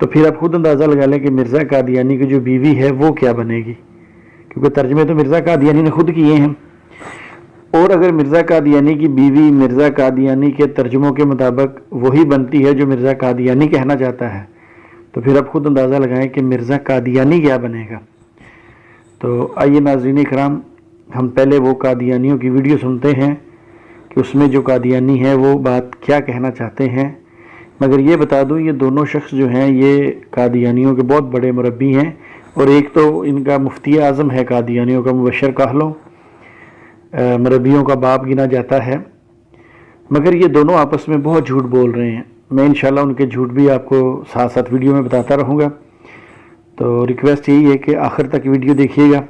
تو پھر آپ خود اندازہ لگا لیں کہ مرزا قادیانی کی جو بیوی ہے وہ کیا بنے گی، کیونکہ ترجمے تو مرزا قادیانی نے خود کیے ہیں، اور اگر مرزا قادیانی کی بیوی مرزا قادیانی کے ترجموں کے مطابق وہی بنتی ہے جو مرزا قادیانی کہنا چاہتا ہے، تو پھر آپ خود اندازہ لگائیں کہ مرزا قادیانی کیا بنے گا۔ تو آئیے ناظرین اکرام، ہم پہلے وہ قادیانیوں کی ویڈیو سنتے ہیں کہ اس میں جو قادیانی ہے وہ بات کیا کہنا چاہتے ہیں۔ مگر یہ بتا دوں، یہ دونوں شخص جو ہیں یہ قادیانیوں کے بہت بڑے مربی ہیں، اور ایک تو ان کا مفتی اعظم ہے قادیانیوں کا، مبشر کاہلوں، مربیوں کا باپ گنا جاتا ہے، مگر یہ دونوں آپس میں بہت جھوٹ بول رہے ہیں۔ میں انشاءاللہ ان کے جھوٹ بھی آپ کو ساتھ ساتھ ویڈیو میں بتاتا رہوں گا، تو ریکویسٹ یہی ہے کہ آخر تک ویڈیو دیکھیے گا،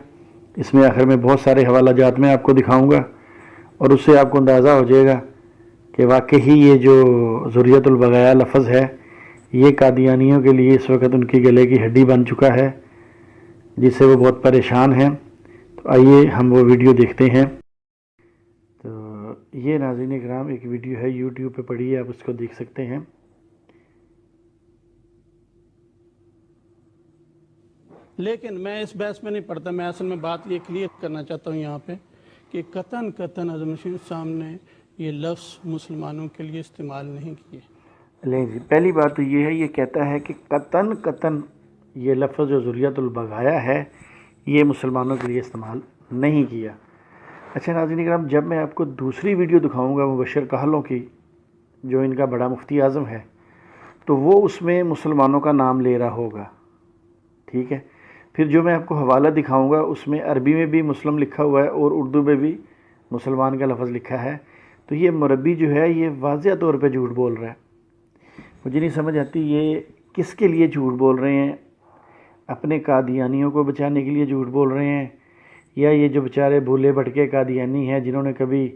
اس میں آخر میں بہت سارے حوالہ جات میں آپ کو دکھاؤں گا، اور اس سے آپ کو اندازہ ہو جائے گا کہ واقعی یہ جو ذریۃ البغایا لفظ ہے یہ قادیانیوں کے لیے اس وقت ان کی گلے کی ہڈی بن چکا ہے، جس سے وہ بہت پریشان ہیں۔ تو آئیے ہم وہ ویڈیو دیکھتے ہیں۔ تو یہ ناظرین اکرام ایک ویڈیو ہے، یوٹیوب پہ پڑی ہے، آپ اس کو دیکھ سکتے ہیں۔ لیکن میں اس بحث میں نہیں پڑھتا، میں اصل میں بات یہ کلیئر کرنا چاہتا ہوں یہاں پہ کہ قطعاً حضرت مسیح صاحب نے یہ لفظ مسلمانوں کے لیے استعمال نہیں کیے۔ لیں جی، پہلی بات تو یہ ہے، یہ کہتا ہے کہ قطعاً یہ لفظ جو ذریۃ البغایا ہے یہ مسلمانوں کے لیے استعمال نہیں کیا۔ اچھا ناظرین اکرام، جب میں آپ کو دوسری ویڈیو دکھاؤں گا مبشر کاہلوں کی، جو ان کا بڑا مفتی اعظم ہے، تو وہ اس میں مسلمانوں کا نام لے رہا ہوگا، ٹھیک ہے۔ پھر جو میں آپ کو حوالہ دکھاؤں گا اس میں عربی میں بھی مسلم لکھا ہوا ہے اور اردو میں بھی مسلمان کا لفظ لکھا ہے، تو یہ مربی جو ہے یہ واضح طور پہ جھوٹ بول رہا ہے۔ مجھے نہیں سمجھ آتی یہ کس کے لیے جھوٹ بول رہے ہیں، اپنے قادیانیوں کو بچانے کے لیے جھوٹ بول رہے ہیں، یا یہ جو بیچارے بھولے بھٹکے قادیانی ہیں جنہوں نے کبھی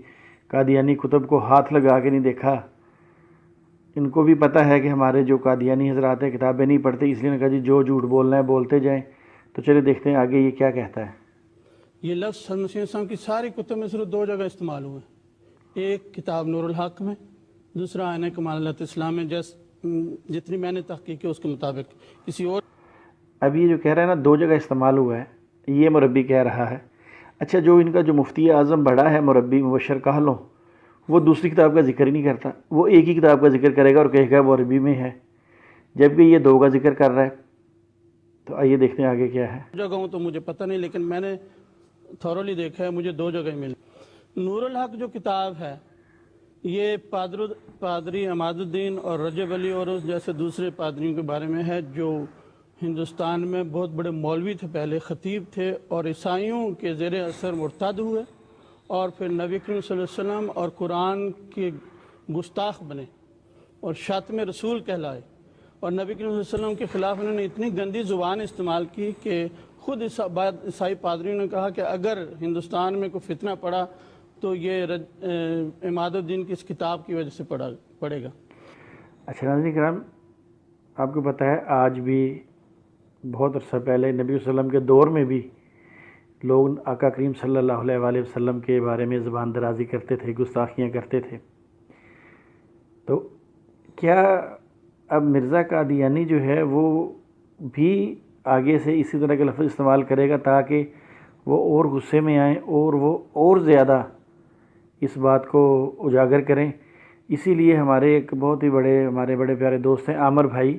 قادیانی کتب کو ہاتھ لگا کے نہیں دیکھا، ان کو بھی پتہ ہے کہ ہمارے جو قادیانی حضرات ہیں کتابیں نہیں پڑھتے، اس لیے نے کہا جی جو جھوٹ بولنا ہے بولتے جائیں۔ تو چلے دیکھتے ہیں آگے یہ کیا کہتا ہے۔ یہ لفظ حضرت مسیح صاحب کی ساری کتب میں صرف دو جگہ استعمال ہوئے، ایک کتاب نور الحق میں، دوسرا آئینہ کمالات اسلام میں، جتنی میں نے تحقیق کی اس کے مطابق کسی اور۔ اب یہ جو کہہ رہا ہے نا دو جگہ استعمال ہوا ہے، یہ مربی کہہ رہا ہے۔ اچھا، جو ان کا جو مفتی اعظم بڑا ہے مربی مبشر کاہلوں، وہ دوسری کتاب کا ذکر ہی نہیں کرتا، وہ ایک ہی کتاب کا ذکر کرے گا اور کہے گا وہ عربی میں ہے، جبکہ یہ دو کا ذکر کر رہا ہے۔ تو آئیے دیکھتے ہیں آگے کیا ہے۔ جگہوں تو مجھے پتہ نہیں، لیکن میں نے تھورولی دیکھا ہے، مجھے دو جگہ ملی۔ نور الحق جو کتاب ہے یہ پادری عماد الدین اور رجب علی اور جیسے دوسرے پادریوں کے بارے میں ہے جو ہندوستان میں بہت بڑے مولوی تھے، پہلے خطیب تھے، اور عیسائیوں کے زیر اثر مرتد ہوئے، اور پھر نبی کریم صلی اللہ علیہ وسلم اور قرآن کے گستاخ بنے اور شاتم رسول کہلائے، اور نبی کریم صلی اللہ علیہ وسلم کے خلاف انہوں نے اتنی گندی زبان استعمال کی کہ خود عیسائی پادریوں نے کہا کہ اگر ہندوستان میں کوئی فتنہ پڑا تو یہ عماد الدین کی اس کتاب کی وجہ سے پڑے گا۔ اچھا ناظرین کرام، آپ کو پتہ ہے آج بھی بہت عرصہ پہلے نبی صلی اللہ علیہ وسلم کے دور میں بھی لوگ آقا کریم صلی اللہ علیہ وآلہ وسلم کے بارے میں زبان درازی کرتے تھے، گستاخیاں کرتے تھے۔ تو کیا اب مرزا قادیانی جو ہے وہ بھی آگے سے اسی طرح کے لفظ استعمال کرے گا تاکہ وہ اور غصے میں آئیں اور وہ اور زیادہ اس بات کو اجاگر کریں؟ اسی لیے ہمارے ایک بہت ہی ہمارے بڑے پیارے دوست ہیں عامر بھائی،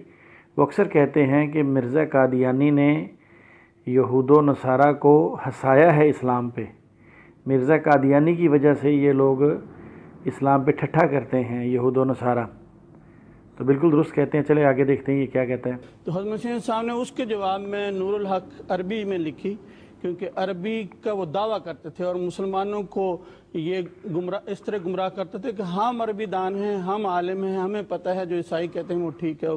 وہ اکثر کہتے ہیں کہ مرزا قادیانی نے یہود و نصارہ کو ہنسایا ہے اسلام پہ، مرزا قادیانی کی وجہ سے یہ لوگ اسلام پہ ٹھٹھا کرتے ہیں یہود و نصارہ۔ تو بالکل درست کہتے ہیں، چلے آگے دیکھتے ہیں یہ کیا کہتا ہے۔ تو حضرت مسیح صاحب نے اس کے جواب میں نور الحق عربی میں لکھی، کیونکہ عربی کا وہ دعویٰ کرتے تھے اور مسلمانوں کو یہ اس طرح گمراہ کرتے تھے کہ ہم عربی دان ہیں، ہم عالم ہیں، ہمیں پتہ ہے جو عیسائی کہتے ہیں وہ ٹھیک ہے،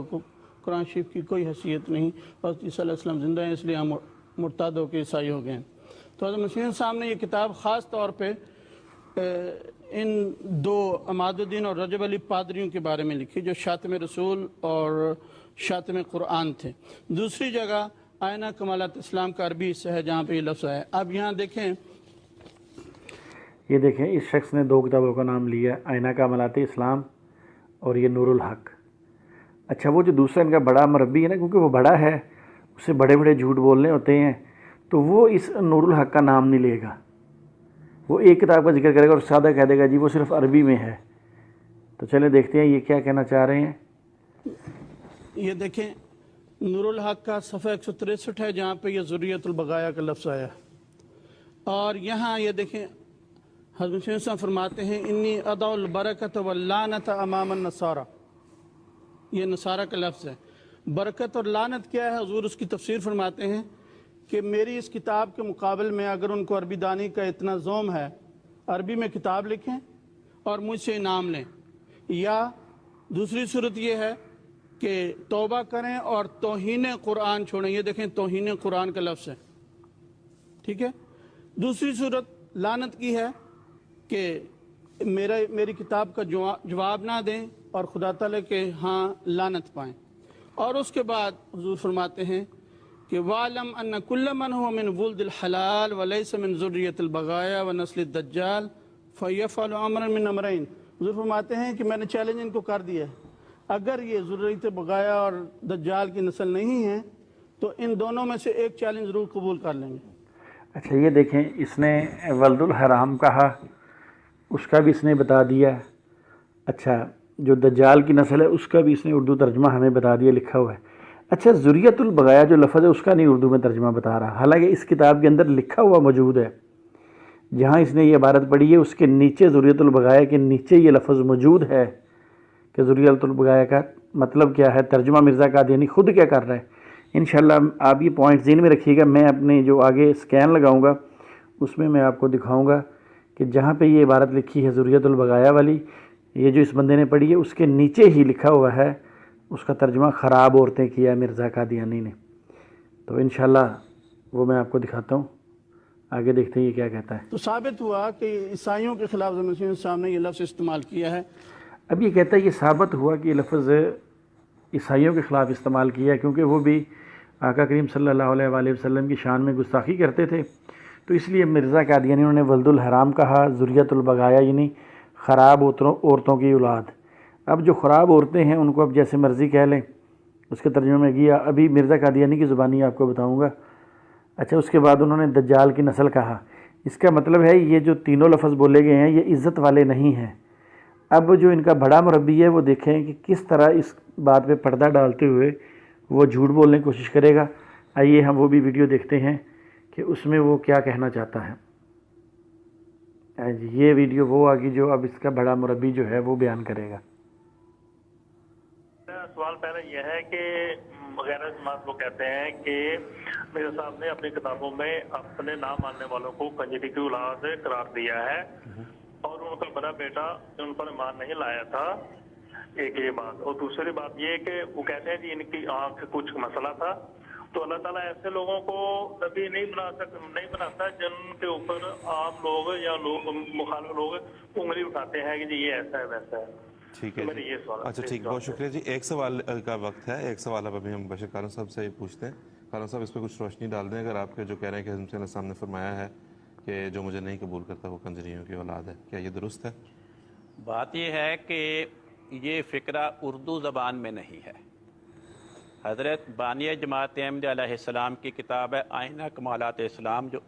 قرآن شریف کی کوئی حیثیت نہیں، اور عیسیٰ علیہ السلام زندہ ہیں اس لیے ہم مرتد ہو کے عیسائی ہو گئے ہیں۔ تو حضرت مسیح صاحب نے یہ کتاب خاص طور پہ ان دو عماد الدین اور رجب علی پادریوں کے بارے میں لکھی جو شاتم رسول اور شاتم قرآن تھے۔ دوسری جگہ آئینہ کمالات اسلام کا عربی حصہ ہے جہاں پہ یہ لفظ ہے۔ اب یہاں دیکھیں، یہ دیکھیں اس شخص نے دو کتابوں کا نام لیا، آئینہ کمالات اسلام اور یہ نور الحق۔ اچھا وہ جو دوسرا ان کا بڑا مربی ہے نا، کیونکہ وہ بڑا ہے، اسے بڑے بڑے جھوٹ بولنے ہوتے ہیں، تو وہ اس نور الحق کا نام نہیں لے گا، وہ ایک کتاب کا ذکر کرے گا اور سادہ کہہ دے گا جی وہ صرف عربی میں ہے۔ تو چلے دیکھتے ہیں یہ کیا کہنا چاہ رہے ہیں۔ یہ دیکھیں نور الحق کا صفحہ 163 ہے جہاں پہ یہ ذریت البغایا کا لفظ آیا ہے، اور یہاں یہ دیکھیں حضرت صلی اللہ فرماتے ہیں انی ادعو البرکت واللعنت امام النصارى، یہ نصارہ کا لفظ ہے۔ برکت اور لعنت کیا ہے؟ حضور اس کی تفسیر فرماتے ہیں کہ میری اس کتاب کے مقابل میں اگر ان کو عربی دانی کا اتنا زوم ہے، عربی میں کتاب لکھیں اور مجھ سے انعام لیں، یا دوسری صورت یہ ہے کہ توبہ کریں اور توہین قرآن چھوڑیں۔ یہ دیکھیں توہین قرآن کا لفظ ہے، ٹھیک ہے۔ دوسری صورت لعنت کی ہے کہ میری کتاب کا جواب نہ دیں اور خدا تعالیٰ کے ہاں لعنت پائیں۔ اور اس کے بعد حضور فرماتے ہیں کہ وَعْلَمْ أَنَّ كُلَّ مَنْ هُوَ مِنْ وُلْدِ الْحَلَالِ وَلَيْسَ مِنْ ذُرِّيَّةِ الْبَغَايَا وَنَسْلِ الدَّجَّالِ فَيَفْعَلُ أَمْرًا مِنْ أَمْرَيْنِ۔ حضور فرماتے ہیں کہ میں نے چیلنج ان کو کر دیا ہے، اگر یہ ذریت بغایا اور دجال کی نسل نہیں ہے تو ان دونوں میں سے ایک چیلنج ضرور قبول کر لیں گے۔ اچھا یہ دیکھیں اس نے ولد الحرام کہا، اس کا بھی اس نے بتا دیا۔ اچھا جو دجال کی نسل ہے اس کا بھی اس نے اردو ترجمہ ہمیں بتا دیا، لکھا ہوا ہے۔ اچھا ذریت البغایا جو لفظ ہے اس کا نہیں اردو میں ترجمہ بتا رہا، حالانکہ اس کتاب کے اندر لکھا ہوا موجود ہے، جہاں اس نے یہ عبارت پڑھی ہے اس کے نیچے ذریت البغایا کے نیچے یہ لفظ موجود ہے کہ ذریت البغایا کا مطلب کیا ہے۔ ترجمہ مرزا قادیانی خود کیا کر رہا ہے۔ انشاءاللہ آپ یہ پوائنٹ ذہن میں رکھیے گا، میں اپنے جو آگے سکین لگاؤں گا اس میں آپ کو دکھاؤں گا کہ جہاں پہ یہ عبارت لکھی ہے ذریت البغایا والی، یہ جو اس بندے نے پڑھی ہے اس کے نیچے ہی لکھا ہوا ہے، اس کا ترجمہ خراب عورتیں کیا ہے مرزا قادیانی نے۔ تو انشاءاللہ وہ میں آپ کو دکھاتا ہوں، آگے دیکھتے ہیں یہ کیا کہتا ہے۔ تو ثابت ہوا کہ عیسائیوں کے خلاف مسیح صاحب نے یہ لفظ استعمال کیا ہے۔ اب یہ کہتا ہے یہ ثابت ہوا کہ یہ لفظ عیسائیوں کے خلاف استعمال کیا ہے، کیونکہ وہ بھی آقا کریم صلی اللہ علیہ وآلہ وسلم کی شان میں گستاخی کرتے تھے، تو اس لیے مرزا قادیانی انہوں نے ولد الحرام کہا، ذریت البغایا یعنی خراب عورتوں کی اولاد۔ اب جو خراب عورتیں ہیں ان کو اب جیسے مرضی کہہ لیں، اس کے ترجمے میں گیا ابھی مرزا قادیانی کی زبانی آپ کو بتاؤں گا۔ اچھا اس کے بعد انہوں نے دجال کی نسل کہا، اس کا مطلب ہے یہ جو تینوں لفظ بولے گئے ہیں یہ عزت والے نہیں ہیں۔ اب جو ان کا بڑا مربی ہے وہ دیکھیں کہ کس طرح اس بات پہ پردہ ڈالتے ہوئے وہ جھوٹ بولنے کی کوشش کرے گا۔ آئیے ہم وہ بھی ویڈیو دیکھتے ہیں کہ اس میں وہ کیا کہنا چاہتا ہے۔ جی یہ ویڈیو وہ آگی جو اب اس کا بڑا مربی جو ہے وہ بیان کرے گا۔ سوال پہلے یہ ہے کہ غیر جماعت وہ کہتے ہیں کہ میرے صاحب نے اپنی کتابوں میں اپنے نام ماننے والوں کو کنجری کی اولاد قرار دیا ہے، اور ان کا بڑا بیٹا ان پر ایمان نہیں لایا تھا، ایک یہ بات۔ اور دوسری بات یہ کہ وہ کہتے ہیں کہ ان کی آنکھ کچھ مسئلہ تھا، تو اللہ تعالیٰ ایسے لوگوں کو نبی نہیں بناتا جن کے اوپر عام لوگ یا مخالف لوگ انگلی اٹھاتے ہیں کہ جی یہ ایسا ہے ویسا ہے۔ ٹھیک ہے جی، اچھا ٹھیک، بہت شکریہ جی۔ ایک سوال کا وقت ہے، ایک سوال اب ابھی ہم بشیر کارن صاحب سے پوچھتے ہیں۔ کارن صاحب اس پہ کچھ روشنی ڈال دیں، اگر آپ کے جو کہہ رہے ہیں کہ حضرت صلی اللہ علیہ وسلم نے فرمایا ہے کہ جو مجھے نہیں قبول کرتا وہ کنجریوں کی اولاد ہے، کیا یہ درست ہے؟ بات یہ ہے کہ یہ فقرہ اردو زبان میں نہیں ہے۔ حضرت بانی جماعت احمدیہ علیہ السلام کی کتاب ہے آئینہ کمالات اسلام، جو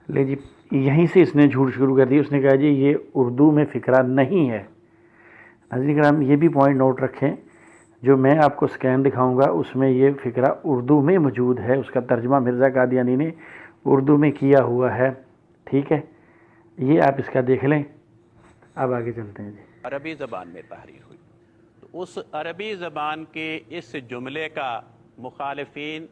لے جی یہیں سے اس نے جھوٹ شروع کر دی، اس نے کہا جی یہ اردو میں فقرہ نہیں ہے۔ ناظرین کرام یہ بھی پوائنٹ نوٹ رکھیں، جو میں آپ کو سکین دکھاؤں گا اس میں یہ فقرہ اردو میں موجود ہے، اس کا ترجمہ مرزا قادیانی نے اردو میں کیا ہوا ہے، ٹھیک ہے، یہ آپ اس کا دیکھ لیں۔ اب آگے چلتے ہیں جی۔ عربی زبان میں تحریر ہوئی، تو اس عربی زبان کے اس جملے کا مخالفین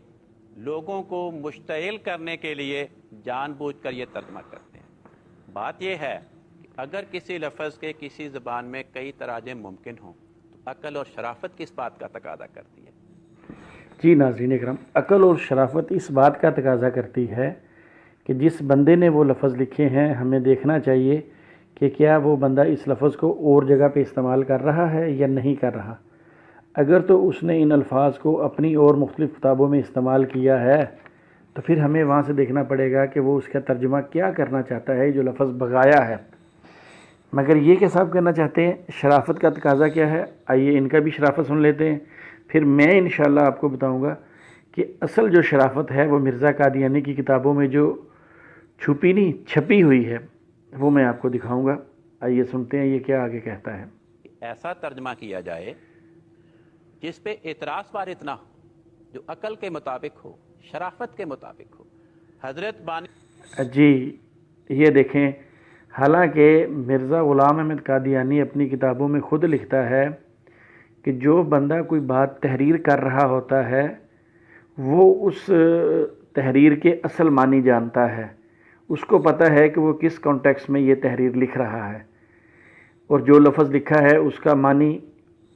لوگوں کو مشتعل کرنے کے لیے جان بوجھ کر یہ ترجمہ کرتے ہیں۔ بات یہ ہے کہ اگر کسی لفظ کے کسی زبان میں کئی تراجم ممکن ہوں تو عقل اور شرافت کس بات کا تقاضا کرتی ہے؟ جی ناظرین اکرام، عقل اور شرافت اس بات کا تقاضا کرتی ہے کہ جس بندے نے وہ لفظ لکھے ہیں ہمیں دیکھنا چاہیے کہ کیا وہ بندہ اس لفظ کو اور جگہ پہ استعمال کر رہا ہے یا نہیں کر رہا۔ اگر تو اس نے ان الفاظ کو اپنی اور مختلف کتابوں میں استعمال کیا ہے تو پھر ہمیں وہاں سے دیکھنا پڑے گا کہ وہ اس کا ترجمہ کیا کرنا چاہتا ہے جو لفظ بغایا ہے۔ مگر یہ کہ صاحب کرنا چاہتے ہیں شرافت کا تقاضا کیا ہے، آئیے ان کا بھی شرافت سن لیتے ہیں۔ پھر میں انشاءاللہ آپ کو بتاؤں گا کہ اصل جو شرافت ہے وہ مرزا قادیانی کی کتابوں میں جو چھپی نہیں چھپی ہوئی ہے وہ میں آپ کو دکھاؤں گا. آئیے سنتے ہیں یہ کیا آگے کہتا ہے. ایسا ترجمہ کیا جائے جس پہ اعتراض وارد نہ ہو, جو عقل کے مطابق ہو, شرافت کے مطابق ہو. حضرت بانی جی یہ دیکھیں, حالانکہ مرزا غلام احمد قادیانی اپنی کتابوں میں خود لکھتا ہے کہ جو بندہ کوئی بات تحریر کر رہا ہوتا ہے وہ اس تحریر کے اصل معنی جانتا ہے, اس کو پتہ ہے کہ وہ کس کانٹیکس میں یہ تحریر لکھ رہا ہے, اور جو لفظ لکھا ہے اس کا معنی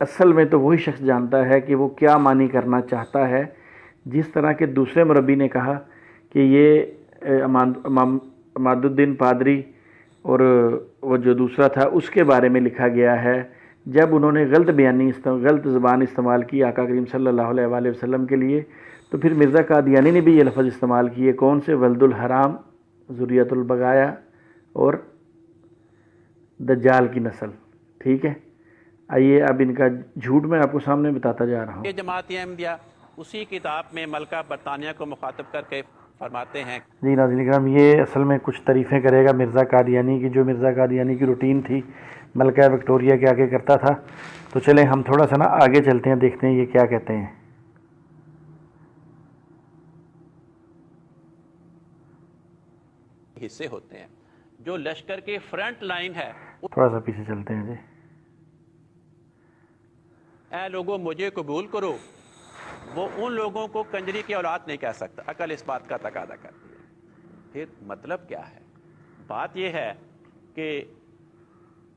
اصل میں تو وہی شخص جانتا ہے کہ وہ کیا معنی کرنا چاہتا ہے. جس طرح کہ دوسرے مربی نے کہا کہ یہ عماد الدین پادری اور وہ جو دوسرا تھا اس کے بارے میں لکھا گیا ہے, جب انہوں نے غلط زبان استعمال کی آقا کریم صلی اللہ علیہ وآلہ وسلم کے لیے, تو پھر مرزا قادیانی نے بھی یہ لفظ استعمال کیے. کون سے؟ ولد الحرام, ذریت البغایا اور دجال کی نسل. ٹھیک ہے, آئیے اب ان کا جھوٹ میں آپ کو سامنے بتاتا جا رہا ہوں. یہ جماعت احمدیہ اسی کتاب میں ملکہ برطانیہ کو مخاطب کر کے فرماتے ہیں. جی ناظرین کرام, یہ اصل میں کچھ تعریفیں کرے گا مرزا قادیانی کی, جو مرزا قادیانی کی روٹین تھی ملکہ وکٹوریہ کے آگے کرتا تھا. تو چلیں ہم تھوڑا سا نا آگے چلتے ہیں, دیکھتے ہیں یہ کیا کہتے ہیں. حصے ہوتے ہیں جو لشکر کے فرنٹ لائن ہے. تھوڑا سا پیچھے چلتے ہیں. جی اے لوگوں مجھے قبول کرو, وہ ان لوگوں کو کنجری کی اولاد نہیں کہہ سکتا, عقل اس بات کا تقاضا کرتی ہے. پھر مطلب کیا ہے؟ بات یہ ہے کہ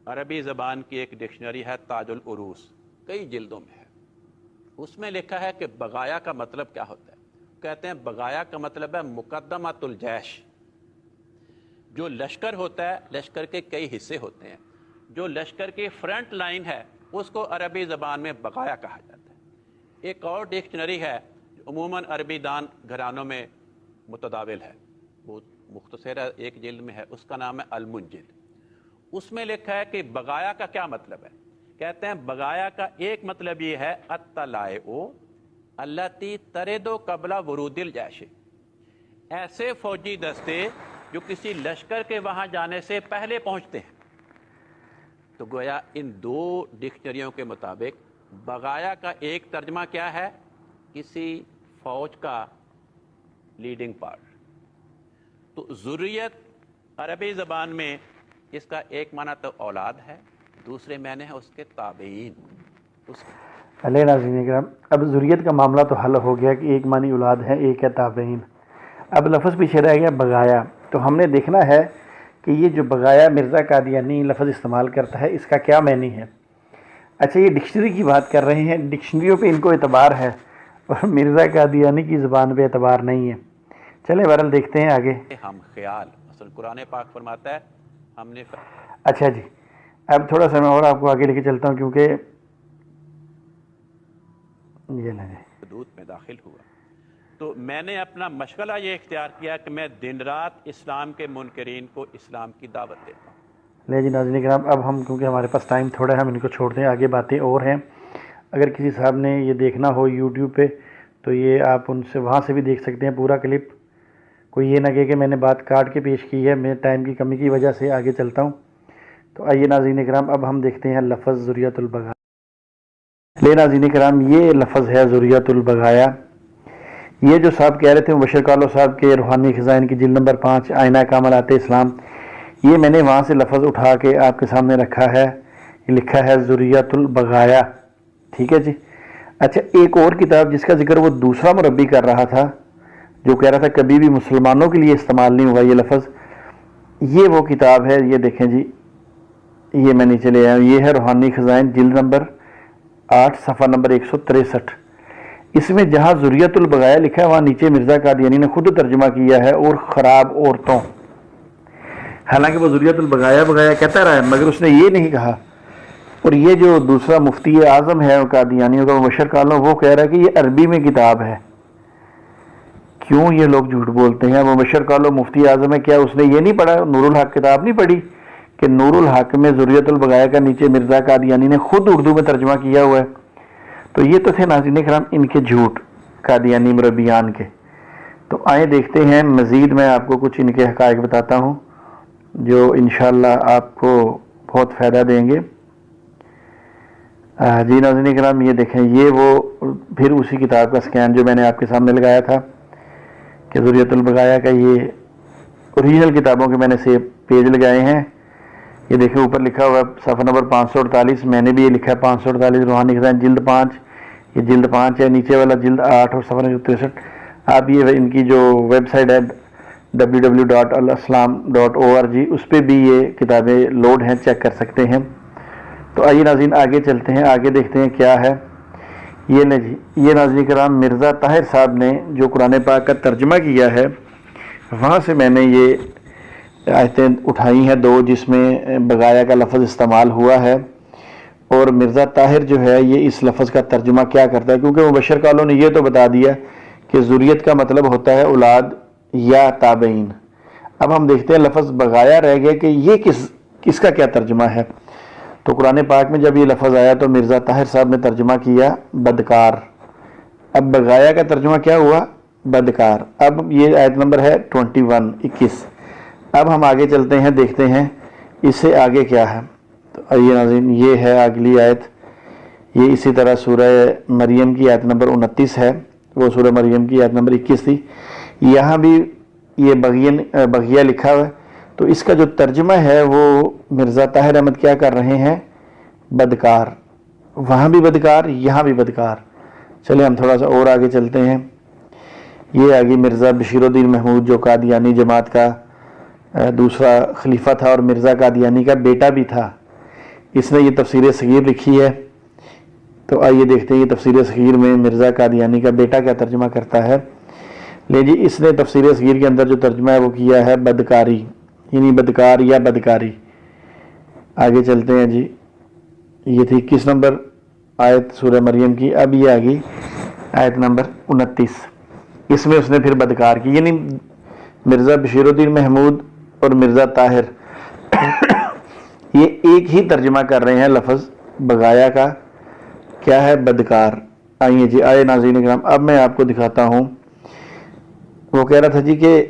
عربی زبان کی ایک ڈکشنری ہے تاج العروس, کئی جلدوں میں ہے. اس میں لکھا ہے کہ بغایا کا مطلب کیا ہوتا ہے. کہتے ہیں بغایا کا مطلب ہے مقدمۃ الجیش. جو لشکر ہوتا ہے, لشکر کے کئی حصے ہوتے ہیں, جو لشکر کی فرنٹ لائن ہے اس کو عربی زبان میں بغایا کہا جاتا ہے. ایک اور ڈکشنری ہے جو عموماً عربی دان گھرانوں میں متداول ہے, وہ مختصر ایک جلد میں ہے, اس کا نام ہے المنجد. اس میں لکھا ہے کہ بغایا کا کیا مطلب ہے. کہتے ہیں بغایا کا ایک مطلب یہ ہے الطلائع التی ترد قبل ورود الجیش, ایسے فوجی دستے جو کسی لشکر کے وہاں جانے سے پہلے پہنچتے ہیں. تو گویا ان دو ڈکشنریوں کے مطابق بغایا کا ایک ترجمہ کیا ہے, کسی فوج کا لیڈنگ پارٹ. تو ذریت عربی زبان میں اس کا ایک معنی تو اولاد ہے, دوسرے معنی ہے اس کے تابعین. علیہ ناظرین کرام, اب ذریت کا معاملہ تو حل ہو گیا کہ ایک معنی اولاد ہے, ایک ہے تابعین. اب لفظ پیچھے رہ گیا بغایا. تو ہم نے دیکھنا ہے کہ یہ جو بغایا مرزا قادیانی لفظ استعمال کرتا ہے اس کا کیا معنی ہے. اچھا یہ ڈکشنری کی بات کر رہے ہیں, ڈکشنریوں پہ ان کو اعتبار ہے اور مرزا قادیانی کی زبان پہ اعتبار نہیں ہے. چلیں بہرحال دیکھتے ہیں آگے. ہم خیال اصل قرآن پاک فرماتا ہے ہم نے اچھا جی, اب تھوڑا سا میں اور آپ کو آگے لے کے چلتا ہوں کیونکہ یہ لگے حدود میں داخل ہوا. تو میں نے اپنا مشغلہ یہ اختیار کیا کہ میں دن رات اسلام کے منکرین کو اسلام کی دعوت دیتا ہوں. لے جی ناظرین کرام, اب ہم کیونکہ ہمارے پاس ٹائم تھوڑا ہے ہم ان کو چھوڑتے ہیں, آگے باتیں اور ہیں. اگر کسی صاحب نے یہ دیکھنا ہو یوٹیوب پہ تو یہ آپ ان سے وہاں سے بھی دیکھ سکتے ہیں پورا کلپ. کوئی یہ نہ کہے کہ میں نے بات کاٹ کے پیش کی ہے, میں ٹائم کی کمی کی وجہ سے آگے چلتا ہوں. تو آئیے ناظرین کرام اب ہم دیکھتے ہیں لفظ ذریت البغایا. لے ناظرین کرام, یہ لفظ ہے ذریت البغایا. یہ جو صاحب کہہ رہے تھے مبشر کالو صاحب کے روحانی خزائن کی جلد نمبر 5 آئینہ کاملات اسلام, یہ میں نے وہاں سے لفظ اٹھا کے آپ کے سامنے رکھا ہے. یہ لکھا ہے ذریت البغایا. ٹھیک ہے جی. اچھا ایک اور کتاب جس کا ذکر وہ دوسرا مربی کر رہا تھا جو کہہ رہا تھا کبھی بھی مسلمانوں کے لیے استعمال نہیں ہوا یہ لفظ, یہ وہ کتاب ہے. یہ دیکھیں جی, یہ میں نیچے لے آیا ہوں, یہ ہے روحانی خزائن جلد نمبر 8 صفحہ نمبر 163. اس میں جہاں ذریت البغایا لکھا ہے وہاں نیچے مرزا قادیانی نے خود ترجمہ کیا ہے اور خراب عورتوں. حالانکہ وہ ذریت البغایا بغایا کہتا رہا ہے مگر اس نے یہ نہیں کہا. اور یہ جو دوسرا مفتی اعظم ہے قادیانیوں کا مبشر کالو, وہ کہہ رہا ہے کہ یہ عربی میں کتاب ہے. کیوں یہ لوگ جھوٹ بولتے ہیں؟ مبشر کالو مفتی اعظم ہے, کیا اس نے یہ نہیں پڑھا, نور الحق کتاب نہیں پڑھی کہ نور الحق میں ذریت البغایا کا نیچے مرزا قادیانی نے خود اردو میں ترجمہ کیا ہوا ہے. تو یہ تو تھے ناظرین کرام ان کے جھوٹ قادیانی مربیان کے. تو آئیں دیکھتے ہیں مزید میں آپ کو کچھ ان کے حقائق بتاتا ہوں جو انشاءاللہ آپ کو بہت فائدہ دیں گے. جی ناظرین کرام یہ دیکھیں، یہ وہ پھر اسی کتاب کا سکین جو میں نے آپ کے سامنے لگایا تھا کہ ذریۃ البغایا کا، یہ اوریجنل کتابوں کے میں نے سے پیج لگائے ہیں. یہ دیکھیں اوپر لکھا ہوا صفحہ نمبر 548، میں نے بھی یہ لکھا ہے 548 روحانی خزائن جلد 5، یہ جلد 5 ہے. نیچے والا جلد 8 اور صفحہ نمبر 63. آپ یہ ان کی جو ویب سائٹ ہے www.alaslam.org اس پہ بھی یہ کتابیں لوڈ ہیں، چیک کر سکتے ہیں. تو آئیے ناظرین آگے چلتے ہیں، آگے دیکھتے ہیں کیا ہے. یہ لیں جی، یہ ناظرین کرام مرزا طاہر صاحب نے جو قرآن پاک کا ترجمہ کیا ہے وہاں سے میں نے یہ آیتیں اٹھائی ہیں 2 جس میں بغایا کا لفظ استعمال ہوا ہے. اور مرزا طاہر جو ہے یہ اس لفظ کا ترجمہ کیا کرتا ہے، کیونکہ مبشر کالوں نے یہ تو بتا دیا کہ ذریت کا مطلب ہوتا ہے اولاد یا تابعین. اب ہم دیکھتے ہیں لفظ بغایا رہ گیا کہ یہ کس کا کیا ترجمہ ہے. تو قرآن پاک میں جب یہ لفظ آیا تو مرزا طاہر صاحب نے ترجمہ کیا بدکار. اب بغایا کا ترجمہ کیا ہوا؟ بدکار. اب یہ آیت نمبر ہے 21. اب ہم آگے چلتے ہیں، دیکھتے ہیں اس سے آگے کیا ہے. تو آئیے ناظرین یہ ہے اگلی آیت. یہ اسی طرح سورہ مریم کی آیت نمبر 29 ہے، وہ سورہ مریم کی آیت نمبر 21 تھی. یہاں بھی یہ بغیہ لکھا ہوا ہے. تو اس کا جو ترجمہ ہے وہ مرزا طاہر احمد کیا کر رہے ہیں؟ بدکار. وہاں بھی بدکار، یہاں بھی بدکار. چلیں ہم تھوڑا سا اور آگے چلتے ہیں. یہ آگے مرزا بشیر الدین محمود جو قادیانی جماعت کا دوسرا خلیفہ تھا اور مرزا قادیانی کا بیٹا بھی تھا، اس نے یہ تفسیر صغیر لکھی ہے. تو آئیے دیکھتے ہیں یہ تفسیر صغیر میں مرزا قادیانی کا بیٹا کیا ترجمہ کرتا ہے. لے جی، اس نے تفسیر صغیر کے اندر جو ترجمہ ہے وہ کیا ہے بدکاری، یعنی بدکار یا بدکاری. آگے چلتے ہیں جی. یہ تھی کس نمبر آیت سورہ مریم کی. اب یہ آگئی آیت نمبر 29. اس میں اس نے پھر بدکار کی، یعنی مرزا بشیر الدین محمود اور مرزا طاہر یہ ایک ہی ترجمہ کر رہے ہیں لفظ بغایا کا، کیا ہے؟ بدکار. آئیے جی، آئے ناظرین کرام اب میں آپ کو دکھاتا ہوں. وہ کہہ رہا تھا جی کہ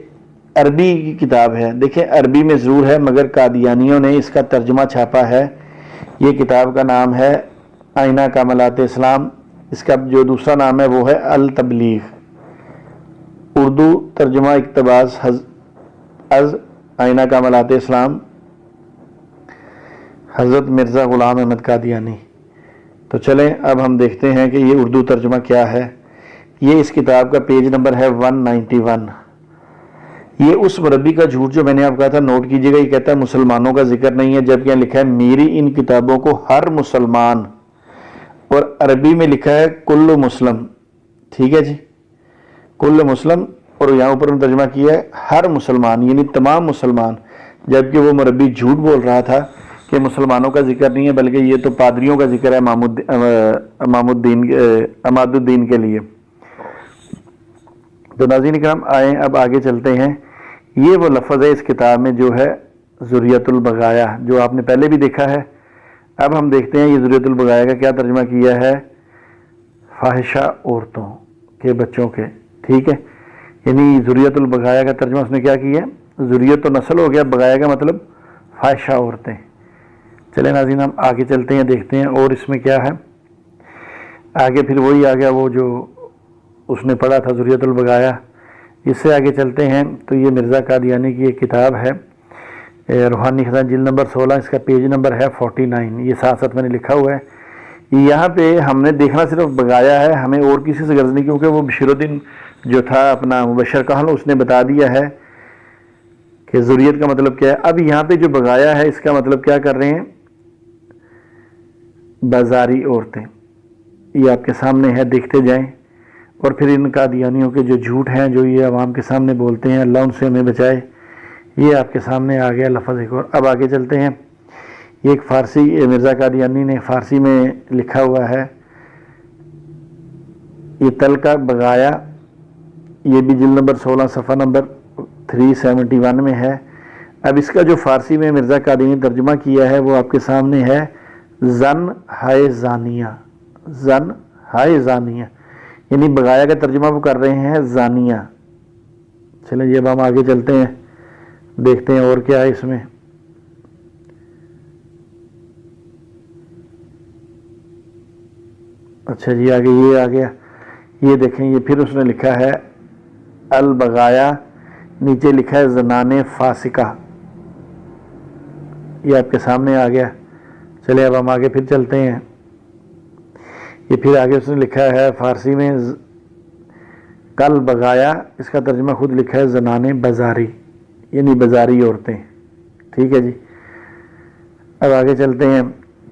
عربی کی کتاب ہے. دیکھیں عربی میں ضرور ہے مگر قادیانیوں نے اس کا ترجمہ چھاپا ہے. یہ کتاب کا نام ہے آئینہ کاملات اسلام. اس کا جو دوسرا نام ہے وہ ہے التبلیغ. اردو ترجمہ اقتباس از آئینہ کاملات اسلام حضرت مرزا غلام احمد قادیانی. تو چلیں اب ہم دیکھتے ہیں کہ یہ اردو ترجمہ کیا ہے. یہ اس کتاب کا پیج نمبر ہے 191. یہ اس مربی کا جھوٹ جو میں نے آپ کہا تھا، نوٹ کیجئے گا. یہ کہتا ہے مسلمانوں کا ذکر نہیں ہے، جبکہ یہاں لکھا ہے میری ان کتابوں کو ہر مسلمان، اور عربی میں لکھا ہے کل مسلم. ٹھیک ہے جی، کل مسلم، اور یہاں اوپر میں ترجمہ کیا ہے ہر مسلمان، یعنی تمام مسلمان. جبکہ وہ مربی جھوٹ بول رہا تھا کہ مسلمانوں کا ذکر نہیں ہے، بلکہ یہ تو پادریوں کا ذکر ہے عماد الدین کے لیے. تو ناظرین کرام آئیں اب آگے چلتے ہیں. یہ وہ لفظ ہے اس کتاب میں جو ہے ذریۃ البغایا، جو آپ نے پہلے بھی دیکھا ہے. اب ہم دیکھتے ہیں یہ ذریۃ البغایا کا کیا ترجمہ کیا ہے؟ فاحشہ عورتوں کے، بچوں کے. ٹھیک ہے، یعنی ذریۃ البغایا کا ترجمہ اس نے کیا کیا ہے؟ ذریت تو نسل ہو گیا، بغایا کا مطلب فاحشہ عورتیں. چلیں ناظرین ہم آگے چلتے ہیں، دیکھتے ہیں اور اس میں کیا ہے. آگے پھر وہی آ گیا وہ جو اس نے پڑھا تھا ذریۃ البغایا. اس سے آگے چلتے ہیں. تو یہ مرزا قادیانی کی ایک کتاب ہے روحانی خزانہ جلد نمبر 16، اس کا پیج نمبر ہے 49. یہ ساتھ ساتھ میں نے لکھا ہوا ہے. یہاں پہ ہم نے دیکھنا صرف بغایا ہے، ہمیں اور کسی سے غرض نہیں، کیونکہ وہ بشیر الدین جو تھا اپنا مبشر کہل اس نے بتا دیا ہے کہ ذریت کا مطلب کیا ہے. اب یہاں پہ جو بغایا ہے اس کا مطلب کیا کر رہے ہیں؟ بازاری عورتیں. یہ آپ کے سامنے ہے، دیکھتے جائیں. اور پھر ان قادیانیوں کے جو جھوٹ ہیں جو یہ عوام کے سامنے بولتے ہیں، اللہ ان سے ہمیں بچائے. یہ آپ کے سامنے آ گیا لفظ ایک اور. اب آگے چلتے ہیں. یہ ایک فارسی مرزا قادیانی نے فارسی میں لکھا ہوا ہے. یہ تلقہ بغایا، یہ بھی جلد نمبر 16 صفحہ نمبر 371 میں ہے. اب اس کا جو فارسی میں مرزا قادیانی نے ترجمہ کیا ہے وہ آپ کے سامنے ہے. زن ہے زانیہ، زن ہائے زانیہ، یعنی بغایا کا ترجمہ وہ کر رہے ہیں زانیہ۔ چلیں جی اب ہم آگے چلتے ہیں، دیکھتے ہیں اور کیا ہے اس میں۔ اچھا جی آگے یہ آ گیا، یہ دیکھیں یہ پھر اس نے لکھا ہے البغایا، نیچے لکھا ہے زنان فاسقہ، یہ آپ کے سامنے آ گیا۔ چلیں اب ہم آگے پھر چلتے ہیں، یہ پھر آگے اس نے لکھا ہے فارسی میں کل بغایا، اس کا ترجمہ خود لکھا ہے زنان بازاری، یعنی بازاری عورتیں، ٹھیک ہے جی۔ اب آگے چلتے ہیں،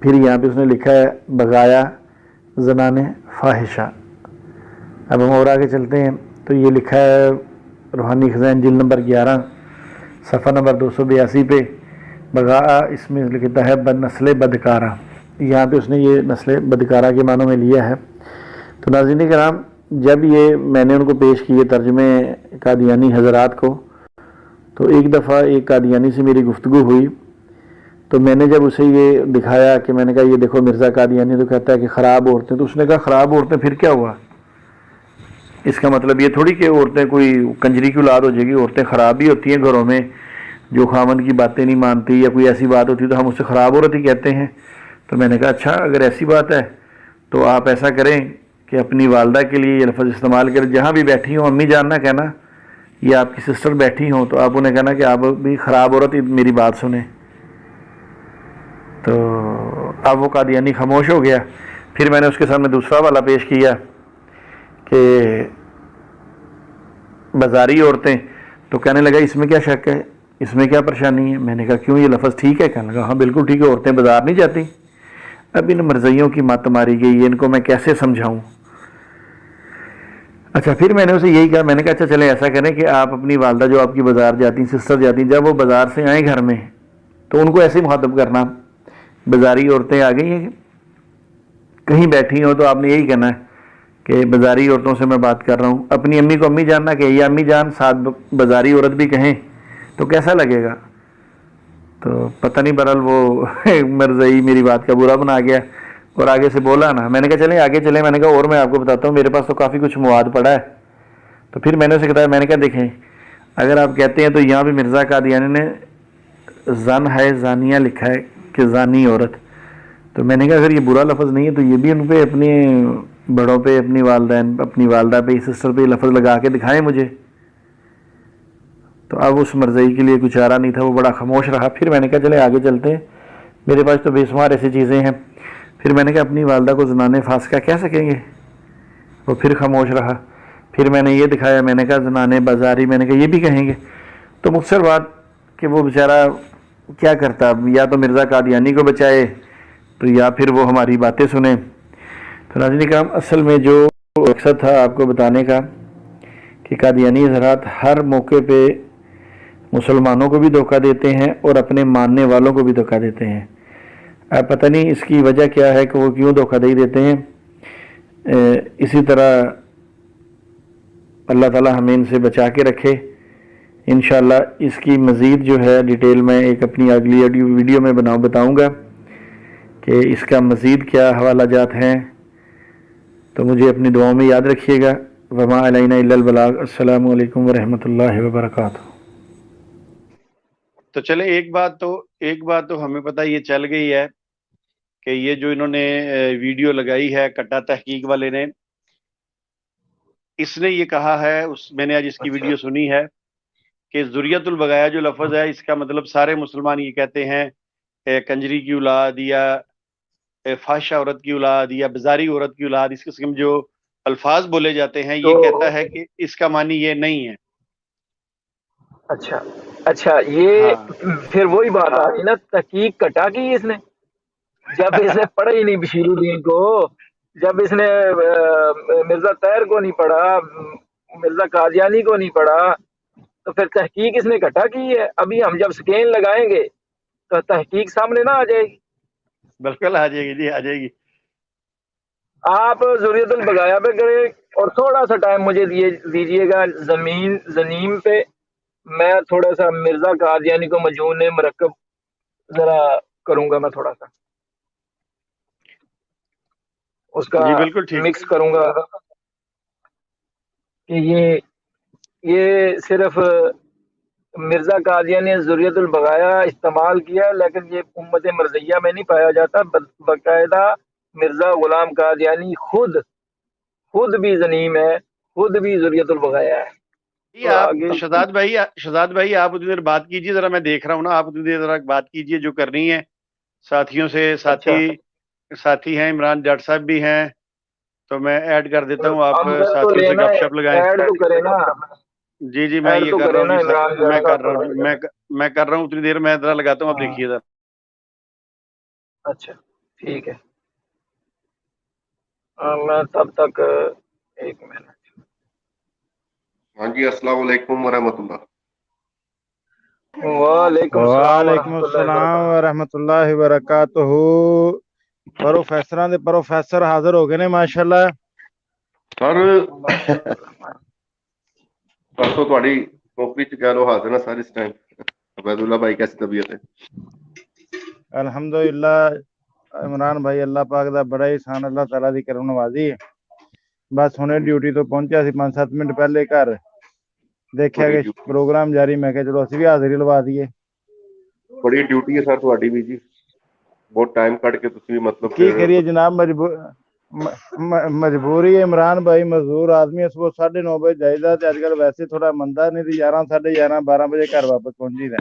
پھر یہاں پہ اس نے لکھا ہے بغایا زنان فاحشہ۔ اب ہم اور آگے چلتے ہیں تو یہ لکھا ہے روحانی خزائن جلد نمبر 11 صفحہ نمبر 282 پہ بغا، اس میں لکھتا ہے بد نسل بدکارہ، یہاں پہ اس نے یہ نسل بدکارہ کے معنوں میں لیا ہے۔ تو ناظرین کرام جب یہ میں نے ان کو پیش کیے ترجمے قادیانی حضرات کو، تو ایک دفعہ ایک قادیانی سے میری گفتگو ہوئی، تو میں نے جب اسے یہ دکھایا کہ میں نے کہا یہ دیکھو مرزا قادیانی تو کہتا ہے کہ خراب عورتیں، تو اس نے کہا خراب عورتیں پھر کیا ہوا؟ اس کا مطلب یہ تھوڑی کہ عورتیں کوئی کنجری کی اولاد ہو جائے گی، عورتیں خراب بھی ہوتی ہیں گھروں میں، جو خامن کی باتیں نہیں مانتی یا کوئی ایسی بات ہوتی تو ہم اسے خراب عورت ہی کہتے ہیں۔ تو میں نے کہا اچھا اگر ایسی بات ہے تو آپ ایسا کریں کہ اپنی والدہ کے لیے یہ لفظ استعمال کریں، جہاں بھی بیٹھی ہوں امی جان نہ کہنا، یا آپ کی سسٹر بیٹھی ہوں تو آپ انہیں کہنا کہ آپ بھی خراب عورت میری بات سنیں۔ تو اب وہ قادیانی خاموش ہو گیا۔ پھر میں نے اس کے سامنے دوسرا والا پیش کیا کہ بازاری عورتیں، تو کہنے لگا اس میں کیا شک ہے، اس میں کیا پریشانی ہے؟ میں نے کہا کیوں یہ لفظ ٹھیک ہے؟ کہنے لگا ہاں بالکل ٹھیک ہے، عورتیں بازار نہیں جاتی۔ اب ان مرضیوں کی مت ماری گئی ہے، ان کو میں کیسے سمجھاؤں؟ اچھا پھر میں نے اسے یہی کہا، میں نے کہا اچھا چلیں ایسا کریں کہ آپ اپنی والدہ جو آپ کی بازار جاتی ہیں، سسٹر جاتی ہیں، جب وہ بازار سے آئیں گھر میں تو ان کو ایسے ہی مخاطب کرنا، بازاری عورتیں آ گئی ہیں، کہیں بیٹھی ہوں تو آپ نے یہی کہنا ہے کہ بازاری عورتوں سے میں بات کر رہا ہوں۔ اپنی امی کو امی جان نہ کہ یا امی جان، ساتھ بازاری عورت بھی کہیں تو کیسا لگے گا؟ تو پتہ نہیں برحال وہ مرزئی میری بات کا برا بنا گیا اور آگے سے بولا نا۔ میں نے کہا چلیں آگے چلیں، میں نے کہا اور میں آپ کو بتاتا ہوں، میرے پاس تو کافی کچھ مواد پڑا ہے۔ تو پھر میں نے اسے بتایا، میں نے کہا دیکھیں اگر آپ کہتے ہیں تو یہاں پہ مرزا قادیانی نے زن ہے زانیہ لکھا ہے کہ زانی عورت، تو میں نے کہا اگر یہ برا لفظ نہیں ہے تو یہ بھی ان پہ اپنے بڑوں پہ، اپنی والدین، اپنی والدہ پہ، سسٹر پہ لفظ لگا کے دکھائیں مجھے۔ تو اب اس مرزئی کے لیے کچھ چارہ نہیں تھا، وہ بڑا خاموش رہا۔ پھر میں نے کہا چلے آگے چلتے ہیں، میرے پاس تو بے شمار ایسی چیزیں ہیں۔ پھر میں نے کہا اپنی والدہ کو زنان فاسقہ کہہ سکیں گے؟ وہ پھر خاموش رہا۔ پھر میں نے یہ دکھایا، میں نے کہا زنان بازاری، میں نے کہا یہ بھی کہیں گے؟ تو مختصر بات کہ وہ بیچارہ کیا کرتا، یا تو مرزا قادیانی کو بچائے تو یا پھر وہ ہماری باتیں سنیں۔ تو ناظرین کرام اصل میں جو مقصد تھا آپ کو بتانے کا کہ قادیانی حضرات ہر موقع پہ مسلمانوں کو بھی دھوکہ دیتے ہیں اور اپنے ماننے والوں کو بھی دھوکہ دیتے ہیں۔ اب پتہ نہیں اس کی وجہ کیا ہے کہ وہ کیوں دھوکہ دہی دیتے ہیں۔ اسی طرح اللہ تعالی ہمیں ان سے بچا کے رکھے۔ انشاءاللہ اس کی مزید جو ہے ڈیٹیل میں ایک اپنی اگلی ویڈیو میں بتاؤں گا کہ اس کا مزید کیا حوالہ جات ہیں، تو مجھے اپنی دعاؤں میں یاد رکھیے گا۔ وما علینا الا البلاغ۔ السلام علیکم ورحمۃ اللہ وبرکاتہ۔ تو چلے ایک بات تو ہمیں پتہ یہ چل گئی ہے کہ یہ جو انہوں نے ویڈیو لگائی ہے کٹا تحقیق والے نے، اس نے یہ کہا ہے، میں نے آج اس کی ویڈیو سنی ہے کہ ذریت البغایا جو لفظ ہے اس کا مطلب سارے مسلمان یہ کہتے ہیں کنجری کی اولاد یا فحشہ عورت کی اولاد یا بازاری عورت کی اولاد، اس قسم جو الفاظ بولے جاتے ہیں، یہ کہتا ہے کہ اس کا معنی یہ نہیں ہے۔ اچھا یہ ہاں پھر وہی بات آ گئی نا، تحقیق کٹا کی اس نے، جب اس نے پڑھا ہی نہیں بشیر الدین کو، جب اس نے مرزا طاہر کو نہیں پڑھا، مرزا قادیانی کو نہیں پڑھا، تو پھر تحقیق اس نے کٹا کی ہے۔ ابھی ہم جب سکین لگائیں گے تو تحقیق سامنے نہ آ جائے گی؟ بالکل آ جائے گی جی، آ جائے گی۔ آپ ذریت البغایا پہ کریں اور تھوڑا سا ٹائم مجھے دیجیے گا زنیم پہ، میں تھوڑا سا مرزا قادیانی کو مجنون مرکب ذرا کروں گا میں تھوڑا سا۔ اس کا جی بالکل ٹھیک. مکس کروں گا کہ یہ صرف مرزا قادیانی نے ذریت البغایا استعمال کیا، لیکن یہ امت مرزیہ میں نہیں پایا جاتا. باقاعدہ مرزا غلام قادیانی خود بھی ضنیم ہے، خود بھی ذریت البغایا ہے. جی آپ شہزاد بھائی آپ اتنی دیر بات کیجیے ذرا، میں دیکھ رہا ہوں نا، آپ اتنی دیر ذرا بات کیجیے جو کرنی ہے ساتھیوں سے. ساتھی ہیں عمران جٹ صاحب بھی ہیں، تو میں ایڈ کر دیتا ہوں، آپ ساتھیوں سے گپ شپ لگائیں. ایڈ تو کرے نا، جی جی میں یہ کر رہا ہوں جی سر، میں کر رہا ہوں اتنی دیر میں ذرا لگاتا ہوں، آپ دیکھیے ذرا. اچھا ٹھیک ہے، میں تب تک ایک منٹ. ہاں جی السلام علیکم ورحمۃ اللہ. وعلیکم السلام ورحمۃ اللہ وبرکاتہ. پروفیسراں دے پروفیسر حاضر ہو گئے نے ماشاءاللہ. سر پرسوں تھوڑی نوکری چ کہہ لو حاضر نا سر اس ٹائم. عبید اللہ بھائی کیسی طبیعت ہے؟ الحمدللہ عمران بھائی اللہ پاک دا بڑا احسان، اللہ تعالیٰ دی کرم نوازی. بس ہنے ڈیوٹی تو پہنچیا سی 5-7 منٹ پہلے گھر، دیکھا کہ پروگرام جاری، میں کہ چلو اسی بھی حاضری لوا دیے. بڑی ڈیوٹی ہے سر تھوڑی بھی جی، بہت ٹائم کٹ کے تسی مطلب کی کریے جناب، مجبوری ہے. عمران بھائی مزدور آدمی ہے، صبح 9:30 بجے جائے گا، اج کل ویسے تھوڑا مندا نہیں تھی، 11 11:30 12 بجے گھر واپس پہنچی دا.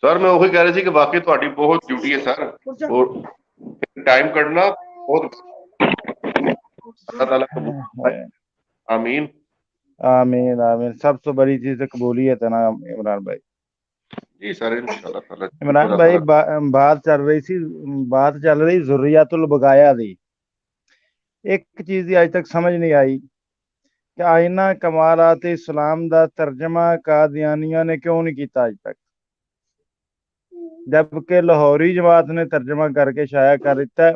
سر میں وہی کہہ رہی تھی کہ واقعی تھوڑی بہت ڈیوٹی ہے سر، اور ٹائم کٹنا بہت. اللہ تعالیٰ قبول آمین آمین آمین. سب سے بڑی چیز قبولیت ہے نا عمران بھائی. جی سر انشاءاللہ تعالیٰ. عمران بھائی بات چل رہی ذریات البغایا دی. ایک چیز آج تک سمجھ نہیں آئی کہ آئینہ کمالات اسلام دا ترجمہ قادیانیہ نے کیوں نہیں کیتا آج تک، جبکہ لاہوری جماعت نے ترجمہ کر کے شائع کر دیتا ہے،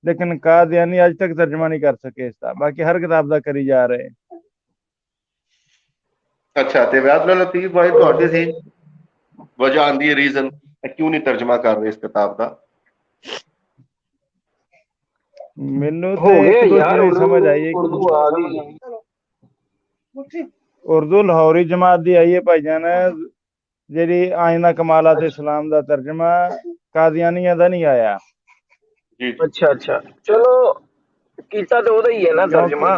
لیکن قادیانی آج تک ترجمہ نہیں کر سکے اس کا. باقی ہر کتاب دا کری جا رہے ہیں. اچھا تے ویاد لطیف بھائی تہاڈی سی وجہ آندی ہے ریزن کیوں نہیں ترجمہ کر رہے اس کتاب دا؟ مینوں تے ایک دو چیز سمجھ آئی ہے. اردو لاہوری جماعت دی آئی ہے بھائی جان، جیڑی آئینہ کمالات اسلام دا ترجمہ قادیانیہ دا نہیں آیا. اچھا چلو کیتا تو وہی ہے نا ترجمہ.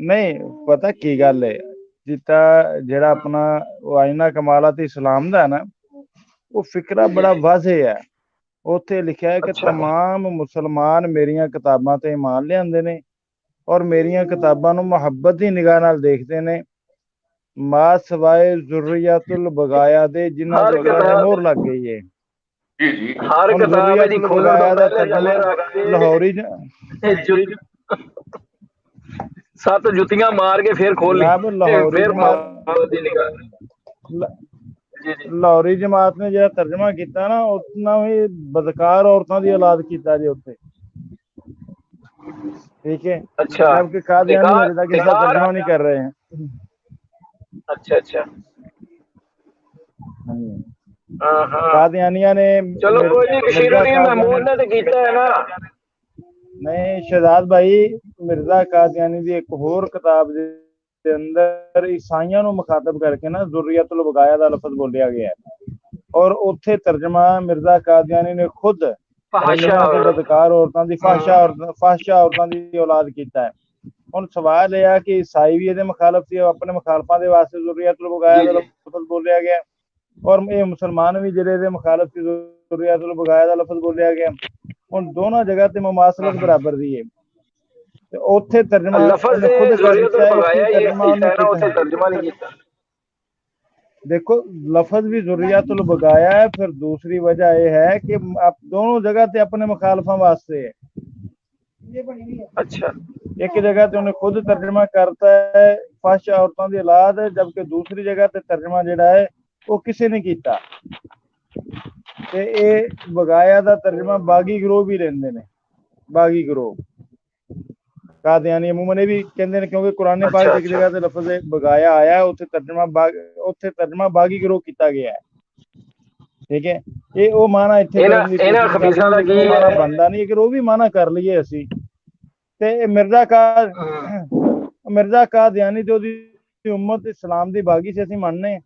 نہیں پتہ کی گل ہے، جڑا اپنا آئینہ کمالات اسلام دا ہے نا، وہ فکرہ بڑا واضح ہے. اوتھے لکھیا ہے کہ تمام مسلمان میریاں کتاباں تے ایمان لے آندے نے اور میریاں کتاباں نو محبت دی نگاہ نال دیکھدے نے، ما سوائے ذریات البغایا دے جنہاں دے مہر لگ گئی ہے. ہر کتاب دی کھولن تو پہلے لاہوری 7 جتیاں مار کے پھر کھول لی، پھر لاہوری جماعت نے جہاں ترجمہ کیتا نا، اتنا ہی بدکار عورتوں دی اولاد کیتا جی اتنے. ٹھیک ہے، جبکہ قادیانی ابھی تک اس کا ترجمہ نہیں کر رہے ہیں. اچھا قادیانیہ نے چلو کوئی نہیں، بشیر الدین محمود نے تو کیتا ہے نا. نہیں شہزاد بھائی، مرزا قادیانی دی ایک اور کتاب دے اندر عیسائیاں نو مخاطب کر کے نا ذریت البغایا دا لفظ بولیا گیا ہے، اور اوتھے ترجمہ مرزا قادیانی نے خود بدکار عورتاں دی فحشہ عورتاں دی اولاد کیتا ہے. ہن سوال یہ ہے کہ عیسائی بھی یہ مخالف تھی، اپنے مخالفاں دے واسطے ذریت البغایا دا لفظ بولیا گیا، اور یہ مسلمان بھی جڑے دے مخالف تھی ذریت البغایا دا لفظ بولیا گیا. ہن دونوں جگہ تے مماثلت برابر دی ہے. اوتھے ترجمہ لفظ ذریت البغایا ترجمہ نہیں کیتا. دیکھو لفظ بھی ذریات البغایا ہے، پھر دوسری وجہ یہ ہے کہ دونوں جگہ تے اپنے مخالفاں واسطے ہے. اچھا ایک جگہ تے انہیں خود ترجمہ کرتا ہے فحش عورتوں دی اولاد، جبکہ دوسری جگہ تے ترجمہ جڑا ہے وہ کسی نے کیتا. تے اے بغایا دا ترجمہ باغی گروہ بھی لیندے نے، باغی گروہ قادیانی عموماً یہ بھی کہندے نے، کیونکہ قرآن پاک ایک جگہ تے لفظ بغایا آیا ہے، اوتھے ترجمہ باغی گروہ کیتا گیا ہے. ٹھیک ہے، یہ وہ معنی ایتھے کرن دی کوشش کر رہے ہیں، معنی بندا نہیں، کہ وہ بھی معنی کر لئیے اسی ਤੇ ਮਿਰਜ਼ਾ ਕਾਦੀਆਨੀ ਤੇ ਉਹਦੀ ਉਮਤ ਇਸਲਾਮ ਦੀ ਬਾਗੀ ਸੀ, ਅਸੀਂ ਮੰਨਨੇ।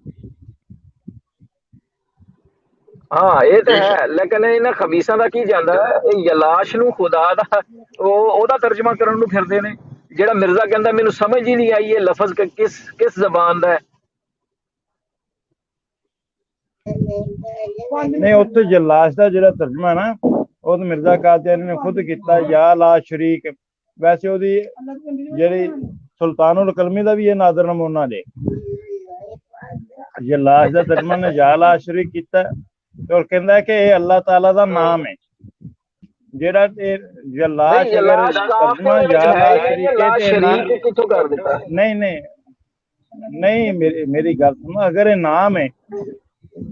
ਹਾਂ ਇਹ ਤਾਂ ਹੈ, ਲੇਕਿਨ ਇਹਨਾਂ ਖਬੀਸਾਂ ਦਾ ਕੀ ਜਾਂਦਾ ਹੈ, ਇਹ ਯਲਾਸ਼ ਨੂੰ ਖੁਦਾ ਦਾ ਉਹਦਾ ਤਰਜਮਾ ਕਰਨ ਨੂੰ ਫਿਰਦੇ ਨੇ। ਜਿਹੜਾ ਮਿਰਜ਼ਾ ਕਹਿੰਦਾ ਮੈਨੂੰ ਸਮਝ ਹੀ ਨਹੀਂ ਆਈ ਇਹ ਲਫ਼ਜ਼ ਕਿਸ ਜ਼ਬਾਨ ਦਾ ਹੈ। ਨਹੀਂ, ਉੱਥੇ ਜਲਾਸ਼ ਦਾ ਜਿਹੜਾ ਤਰਜਮਾ ਨਾ ਉਹ ਤਾਂ ਮਿਰਜ਼ਾ ਕਾਦੀਆਨੀ ਨੇ ਖੁਦ ਕੀਤਾ, ਯਾ ਲਾ ਸ਼ਰੀਕ। ਵੈਸੇ ਉਹਦੀ ਜਿਹੜੀ ਸੁਲਤਾਨੁਲ ਕਲਮੀ ਦਾ ਵੀ ਇਹ ਨਾਦਰ ਨਮੂਨਾ ਜੇ। ਜਲਾਸ਼ ਦਾ ਤਰਜਮਾ ਨੇ ਯਾ ਲਾ ਸ਼ਰੀਕ ਕੀਤਾ, ਔਰ ਕਹਿੰਦਾ ਕਿ ਇਹ ਅੱਲਾਹ ਤਾਲਾ ਦਾ ਨਾਮ ਹੈ। ਜਿਹੜਾ ਜਲਾਸ਼ ਅਗਰ ਤਰਜਮਾ ਯਾ ਲਾ ਸ਼ਰੀਕ ਕਿੱਥੋਂ ਕਰ ਦਿੱਤਾ? ਨਹੀਂ, ਮੇਰੀ ਗੱਲ ਸੁਣੋ, ਅਗਰ ਇਹ ਨਾਮ ਹੈ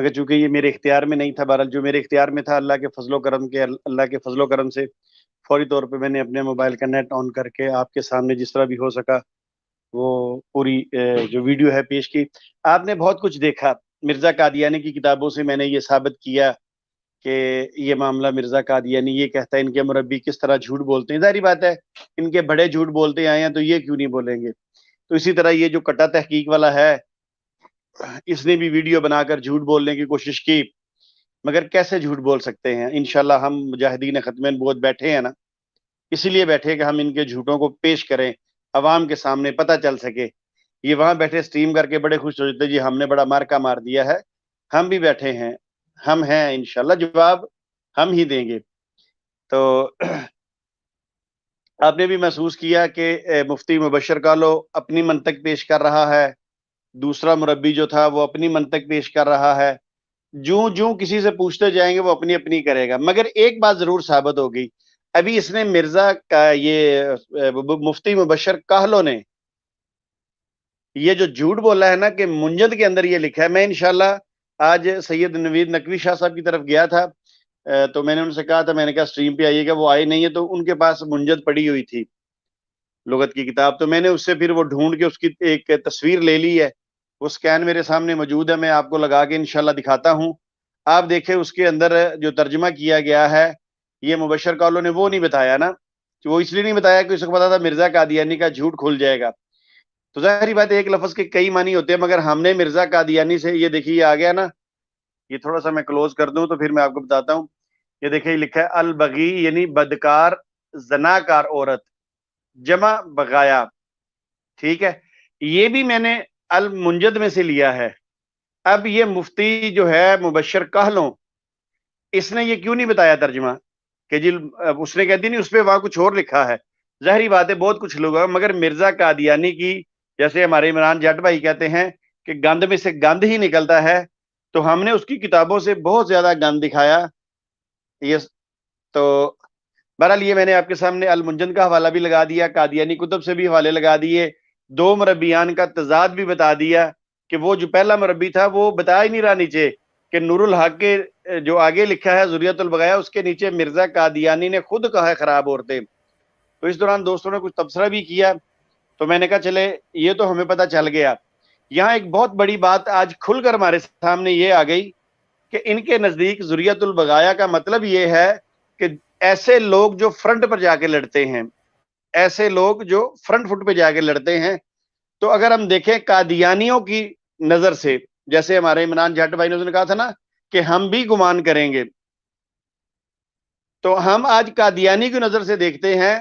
مگر چونکہ یہ میرے اختیار میں نہیں تھا، بہرحال جو میرے اختیار میں تھا اللہ کے فضل و کرم سے فوری طور پہ میں نے اپنے موبائل کا نیٹ آن کر کے آپ کے سامنے جس طرح بھی ہو سکا وہ پوری جو ویڈیو ہے پیش کی۔ آپ نے بہت کچھ دیکھا، مرزا قادیانی کی کتابوں سے میں نے یہ ثابت کیا کہ یہ معاملہ مرزا قادیانی یہ کہتا ہے ان کے مربی کس طرح جھوٹ بولتے ہیں۔ ظاہری بات ہے ان کے بڑے جھوٹ بولتے آئے ہیں تو یہ کیوں نہیں بولیں گے۔ تو اسی طرح یہ جو کٹا تحقیق والا ہے اس نے بھی ویڈیو بنا کر جھوٹ بولنے کی کوشش کی، مگر کیسے جھوٹ بول سکتے ہیں؟ انشاءاللہ ہم مجاہدین ختم نبوت بیٹھے ہیں نا، اسی لیے بیٹھے کہ ہم ان کے جھوٹوں کو پیش کریں، عوام کے سامنے پتہ چل سکے۔ یہ وہاں بیٹھے سٹریم کر کے بڑے خوش ہو جاتے جی ہم نے بڑا مارکا مار دیا ہے، ہم بھی بیٹھے ہیں، ہم ہیں انشاءاللہ جواب ہم ہی دیں گے۔ تو آپ نے بھی محسوس کیا کہ مفتی مبشر کالو اپنی منطق پیش کر رہا ہے، دوسرا مربی جو تھا وہ اپنی منطق پیش کر رہا ہے، جو کسی سے پوچھتے جائیں گے وہ اپنی اپنی کرے گا۔ مگر ایک بات ضرور ثابت ہو گئی، ابھی اس نے مرزا کا یہ مفتی مبشر کاہلو نے یہ جو جھوٹ بولا ہے نا کہ منجد کے اندر یہ لکھا ہے، میں انشاءاللہ آج سید نوید نقوی شاہ صاحب کی طرف گیا تھا تو میں نے ان سے کہا تھا، میں نے کہا سٹریم پہ آئیے گا، وہ آئے نہیں ہے، تو ان کے پاس منجد پڑی ہوئی تھی لغت کی کتاب، تو میں نے اس سے پھر وہ ڈھونڈ کے اس کی ایک تصویر لے لی ہے، وہ سکین میرے سامنے موجود ہے، میں آپ کو لگا کے انشاءاللہ دکھاتا ہوں۔ آپ دیکھیں اس کے اندر جو ترجمہ کیا گیا ہے، یہ مبشر کالو نے وہ نہیں بتایا نا، وہ اس لیے نہیں بتایا کہ اس کو پتا تھا مرزا قادیانی کا جھوٹ کھل جائے گا۔ تو ظاہری بات ہے ایک لفظ کے کئی معنی ہوتے ہیں، مگر ہم نے مرزا قادیانی سے یہ دیکھیے آ گیا نا، یہ تھوڑا سا میں کلوز کر دوں تو پھر میں آپ کو بتاتا ہوں۔ یہ دیکھیں لکھا ہے البغی یعنی بدکار زناکار عورت جمع بغایا، ٹھیک ہے، یہ بھی میں نے المنجد میں سے لیا ہے۔ اب یہ مفتی جو ہے مبشر کاہلوں اس نے یہ کیوں نہیں بتایا ترجمہ کہ جی اس نے کہتی نہیں اس پہ وہاں کچھ اور لکھا ہے، ظاہری بات ہے بہت کچھ لوگ مگر مرزا قادیانی کی جیسے ہمارے عمران جٹ بھائی کہتے ہیں کہ گند میں سے گند ہی نکلتا ہے، تو ہم نے اس کی کتابوں سے بہت زیادہ گند دکھایا۔ یہ تو بہرحال یہ میں نے آپ کے سامنے المنجد کا حوالہ بھی لگا دیا، قادیانی کتب سے بھی حوالے لگا دیے، دو مربیان کا تضاد بھی بتا دیا کہ وہ جو پہلا مربی تھا وہ بتا ہی نہیں رہا نیچے کہ نور الحق کے جو آگے لکھا ہے ذریت البغایا اس کے نیچے مرزا قادیانی نے خود کہا ہے خراب عورتیں۔ تو اس دوران دوستوں نے کچھ تبصرہ بھی کیا تو میں نے کہا چلے یہ تو ہمیں پتہ چل گیا۔ یہاں ایک بہت بڑی بات آج کھل کر ہمارے سامنے یہ آ گئی کہ ان کے نزدیک ذریت البغایا کا مطلب یہ ہے کہ ایسے لوگ جو فرنٹ پر جا کے لڑتے ہیں، ایسے لوگ جو فرنٹ فٹ پہ جا کے لڑتے ہیں۔ تو اگر ہم دیکھیں قادیانیوں کی نظر سے، جیسے ہمارے عمران جٹ بھائی نے کہا تھا نا کہ ہم بھی گمان کریں گے، تو ہم آج قادیانی کی نظر سے دیکھتے ہیں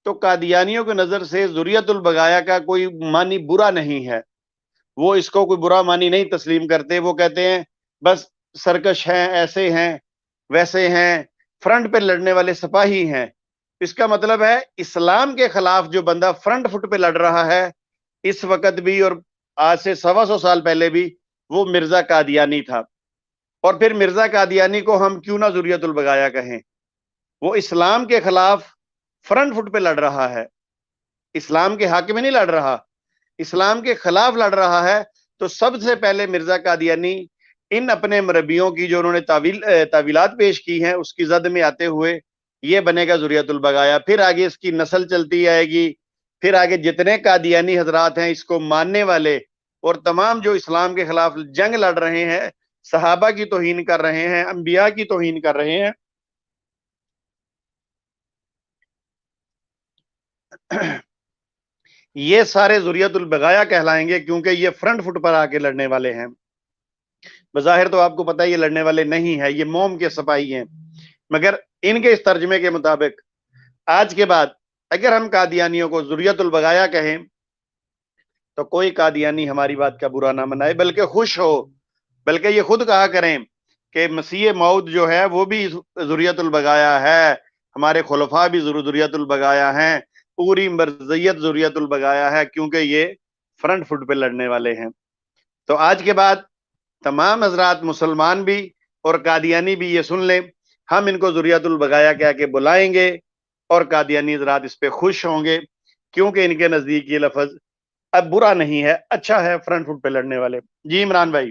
تو قادیانیوں کی نظر سے ذریت البغایا کا کوئی معنی برا نہیں ہے، وہ اس کو کوئی برا معنی نہیں تسلیم کرتے، وہ کہتے ہیں بس سرکش ہیں، ایسے ہیں ویسے ہیں، فرنٹ پہ لڑنے والے سپاہی ہیں۔ اس کا مطلب ہے اسلام کے خلاف جو بندہ فرنٹ فٹ پہ لڑ رہا ہے اس وقت بھی اور آج سے 125 سال پہلے بھی وہ مرزا قادیانی تھا۔ اور پھر مرزا قادیانی کو ہم کیوں نہ ذریت البغایا کہیں، وہ اسلام کے خلاف فرنٹ فٹ پہ لڑ رہا ہے، اسلام کے حق میں نہیں لڑ رہا، اسلام کے خلاف لڑ رہا ہے۔ تو سب سے پہلے مرزا قادیانی ان اپنے مربیوں کی جو انہوں نے تعویلات پیش کی ہیں اس کی زد میں آتے ہوئے یہ بنے گا ذریت البغایا، پھر آگے اس کی نسل چلتی آئے گی، پھر آگے جتنے قادیانی حضرات ہیں اس کو ماننے والے اور تمام جو اسلام کے خلاف جنگ لڑ رہے ہیں، صحابہ کی توہین کر رہے ہیں، انبیاء کی توہین کر رہے ہیں، یہ سارے ذریت البغایا کہلائیں گے کیونکہ یہ فرنٹ فٹ پر آ کے لڑنے والے ہیں۔ بظاہر تو آپ کو پتہ ہے یہ لڑنے والے نہیں ہیں، یہ موم کے سپاہی ہیں، مگر ان کے اس ترجمے کے مطابق آج کے بعد اگر ہم قادیانیوں کو ذریت البغایا کہیں تو کوئی قادیانی ہماری بات کا برا نہ منائے بلکہ خوش ہو، بلکہ یہ خود کہا کریں کہ مسیح موعود جو ہے وہ بھی ذریت البغایا ہے، ہمارے خلفاء بھی ذریت البغایا ہیں، پوری مرضیت ذریت البغایا ہے کیونکہ یہ فرنٹ فٹ پہ لڑنے والے ہیں۔ تو آج کے بعد تمام حضرات مسلمان بھی اور قادیانی بھی یہ سن لیں، ہم ان کو ذریت البغایا کہہ کے بلائیں گے اور قادیانی حضرات اس پہ خوش ہوں گے کیونکہ ان کے نزدیک یہ لفظ اب برا نہیں ہے، اچھا ہے فرنٹ فٹ پہ لڑنے والے۔ جی عمران بھائی۔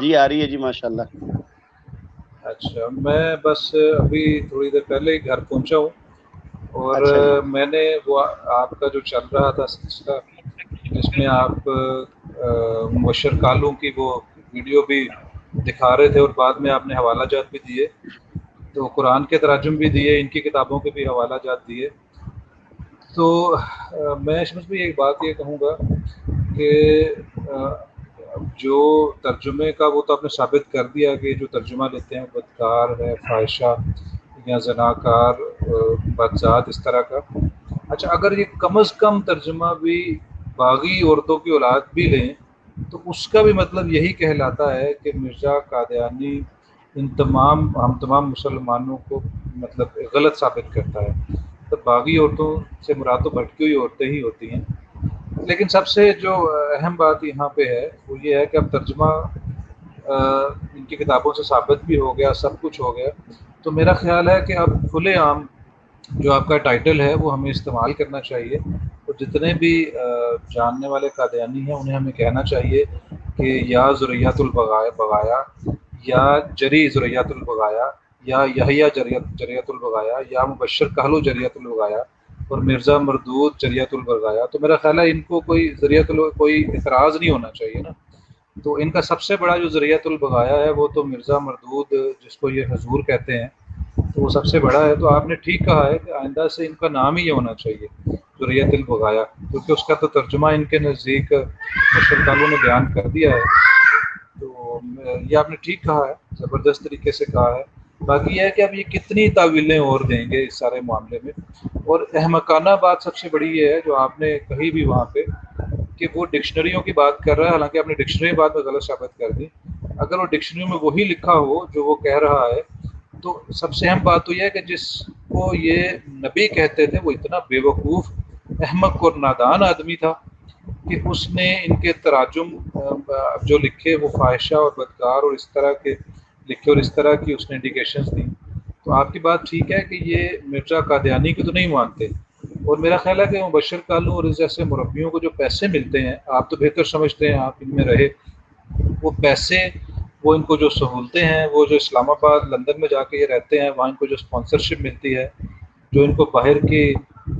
جی آ رہی ہے جی ماشاءاللہ. اچھا، میں بس ابھی تھوڑی دیر پہلے ہی گھر پہنچا ہوں اور اچھا جی. میں نے وہ آپ کا جو چل رہا تھا سلسلہ جس میں آپ مبشر کالوں کی وہ ویڈیو بھی دکھا رہے تھے اور بعد میں آپ نے حوالہ جات بھی دیے، تو قرآن کے تراجم بھی دیے، ان کی کتابوں کے بھی حوالہ جات دیے. تو میں شمس بھائی ایک بات یہ کہوں گا کہ جو ترجمے کا وہ تو آپ نے ثابت کر دیا کہ جو ترجمہ لیتے ہیں بدکار ہے، فاحشہ یا زناکار، بدذات، اس طرح کا. اچھا، اگر یہ کم از کم ترجمہ بھی باغی عورتوں کی اولاد بھی لیں تو اس کا بھی مطلب یہی کہلاتا ہے کہ مرزا قادیانی ہم تمام مسلمانوں کو مطلب غلط ثابت کرتا ہے. تو باغی عورتوں سے مراد تو بھٹکی ہوئی عورتیں ہی ہوتی ہیں. لیکن سب سے جو اہم بات یہاں پہ ہے وہ یہ ہے کہ اب ترجمہ ان کی کتابوں سے ثابت بھی ہو گیا، سب کچھ ہو گیا، تو میرا خیال ہے کہ اب کھلے عام جو آپ کا ٹائٹل ہے وہ ہمیں استعمال کرنا چاہیے، اور جتنے بھی جاننے والے قادیانی ہیں انہیں ہمیں کہنا چاہیے کہ یا ذریات البغایا یا جری ذریات البغایا یا یحییٰ جریات البغایا یا مبشر کہلو جریات البغایا اور مرزا مردود جریات البغایا. تو میرا خیال ہے ان کو کوئی اعتراض نہیں ہونا چاہیے نا. تو ان کا سب سے بڑا جو ذریعۃ البغایا ہے وہ تو مرزا مردود جس کو یہ حضور کہتے ہیں، تو وہ سب سے بڑا ہے. تو آپ نے ٹھیک کہا ہے کہ آئندہ سے ان کا نام ہی یہ ہونا چاہیے، ذریعۃ البغایا، کیونکہ اس کا تو ترجمہ ان کے نزدیک مشرکانوں نے بیان کر دیا ہے. تو یہ آپ نے ٹھیک کہا ہے، زبردست طریقے سے کہا ہے. باقی یہ ہے کہ اب یہ کتنی تعویلیں اور دیں گے اس سارے معاملے میں. اور احمقانہ بات سب سے بڑی یہ ہے جو آپ نے کہی بھی وہاں پہ کہ وہ ڈکشنریوں کی بات کر رہا ہے، حالانکہ آپ نے ڈکشنری بات میں غلط ثابت کر دی. اگر وہ ڈکشنری میں وہی لکھا ہو جو وہ کہہ رہا ہے تو سب سے اہم بات تو یہ ہے کہ جس کو یہ نبی کہتے تھے وہ اتنا بے وقوف، احمق اور نادان آدمی تھا کہ اس نے ان کے تراجم جو لکھے وہ فاحشہ اور بدکار اور اس طرح کے لکھے اور اس طرح کی اس نے انڈیکیشنز دی. تو آپ کی بات ٹھیک ہے کہ یہ مرزا قادیانی کو تو نہیں مانتے. اور میرا خیال ہے کہ مبشر کالوں اور اس جیسے مربیوں کو جو پیسے ملتے ہیں، آپ تو بہتر سمجھتے ہیں، آپ ان میں رہے، وہ پیسے، وہ ان کو جو سہولتیں ہیں، وہ جو اسلام آباد لندن میں جا کے یہ رہتے ہیں وہاں ان کو جو اسپانسرشپ ملتی ہے، جو ان کو باہر کی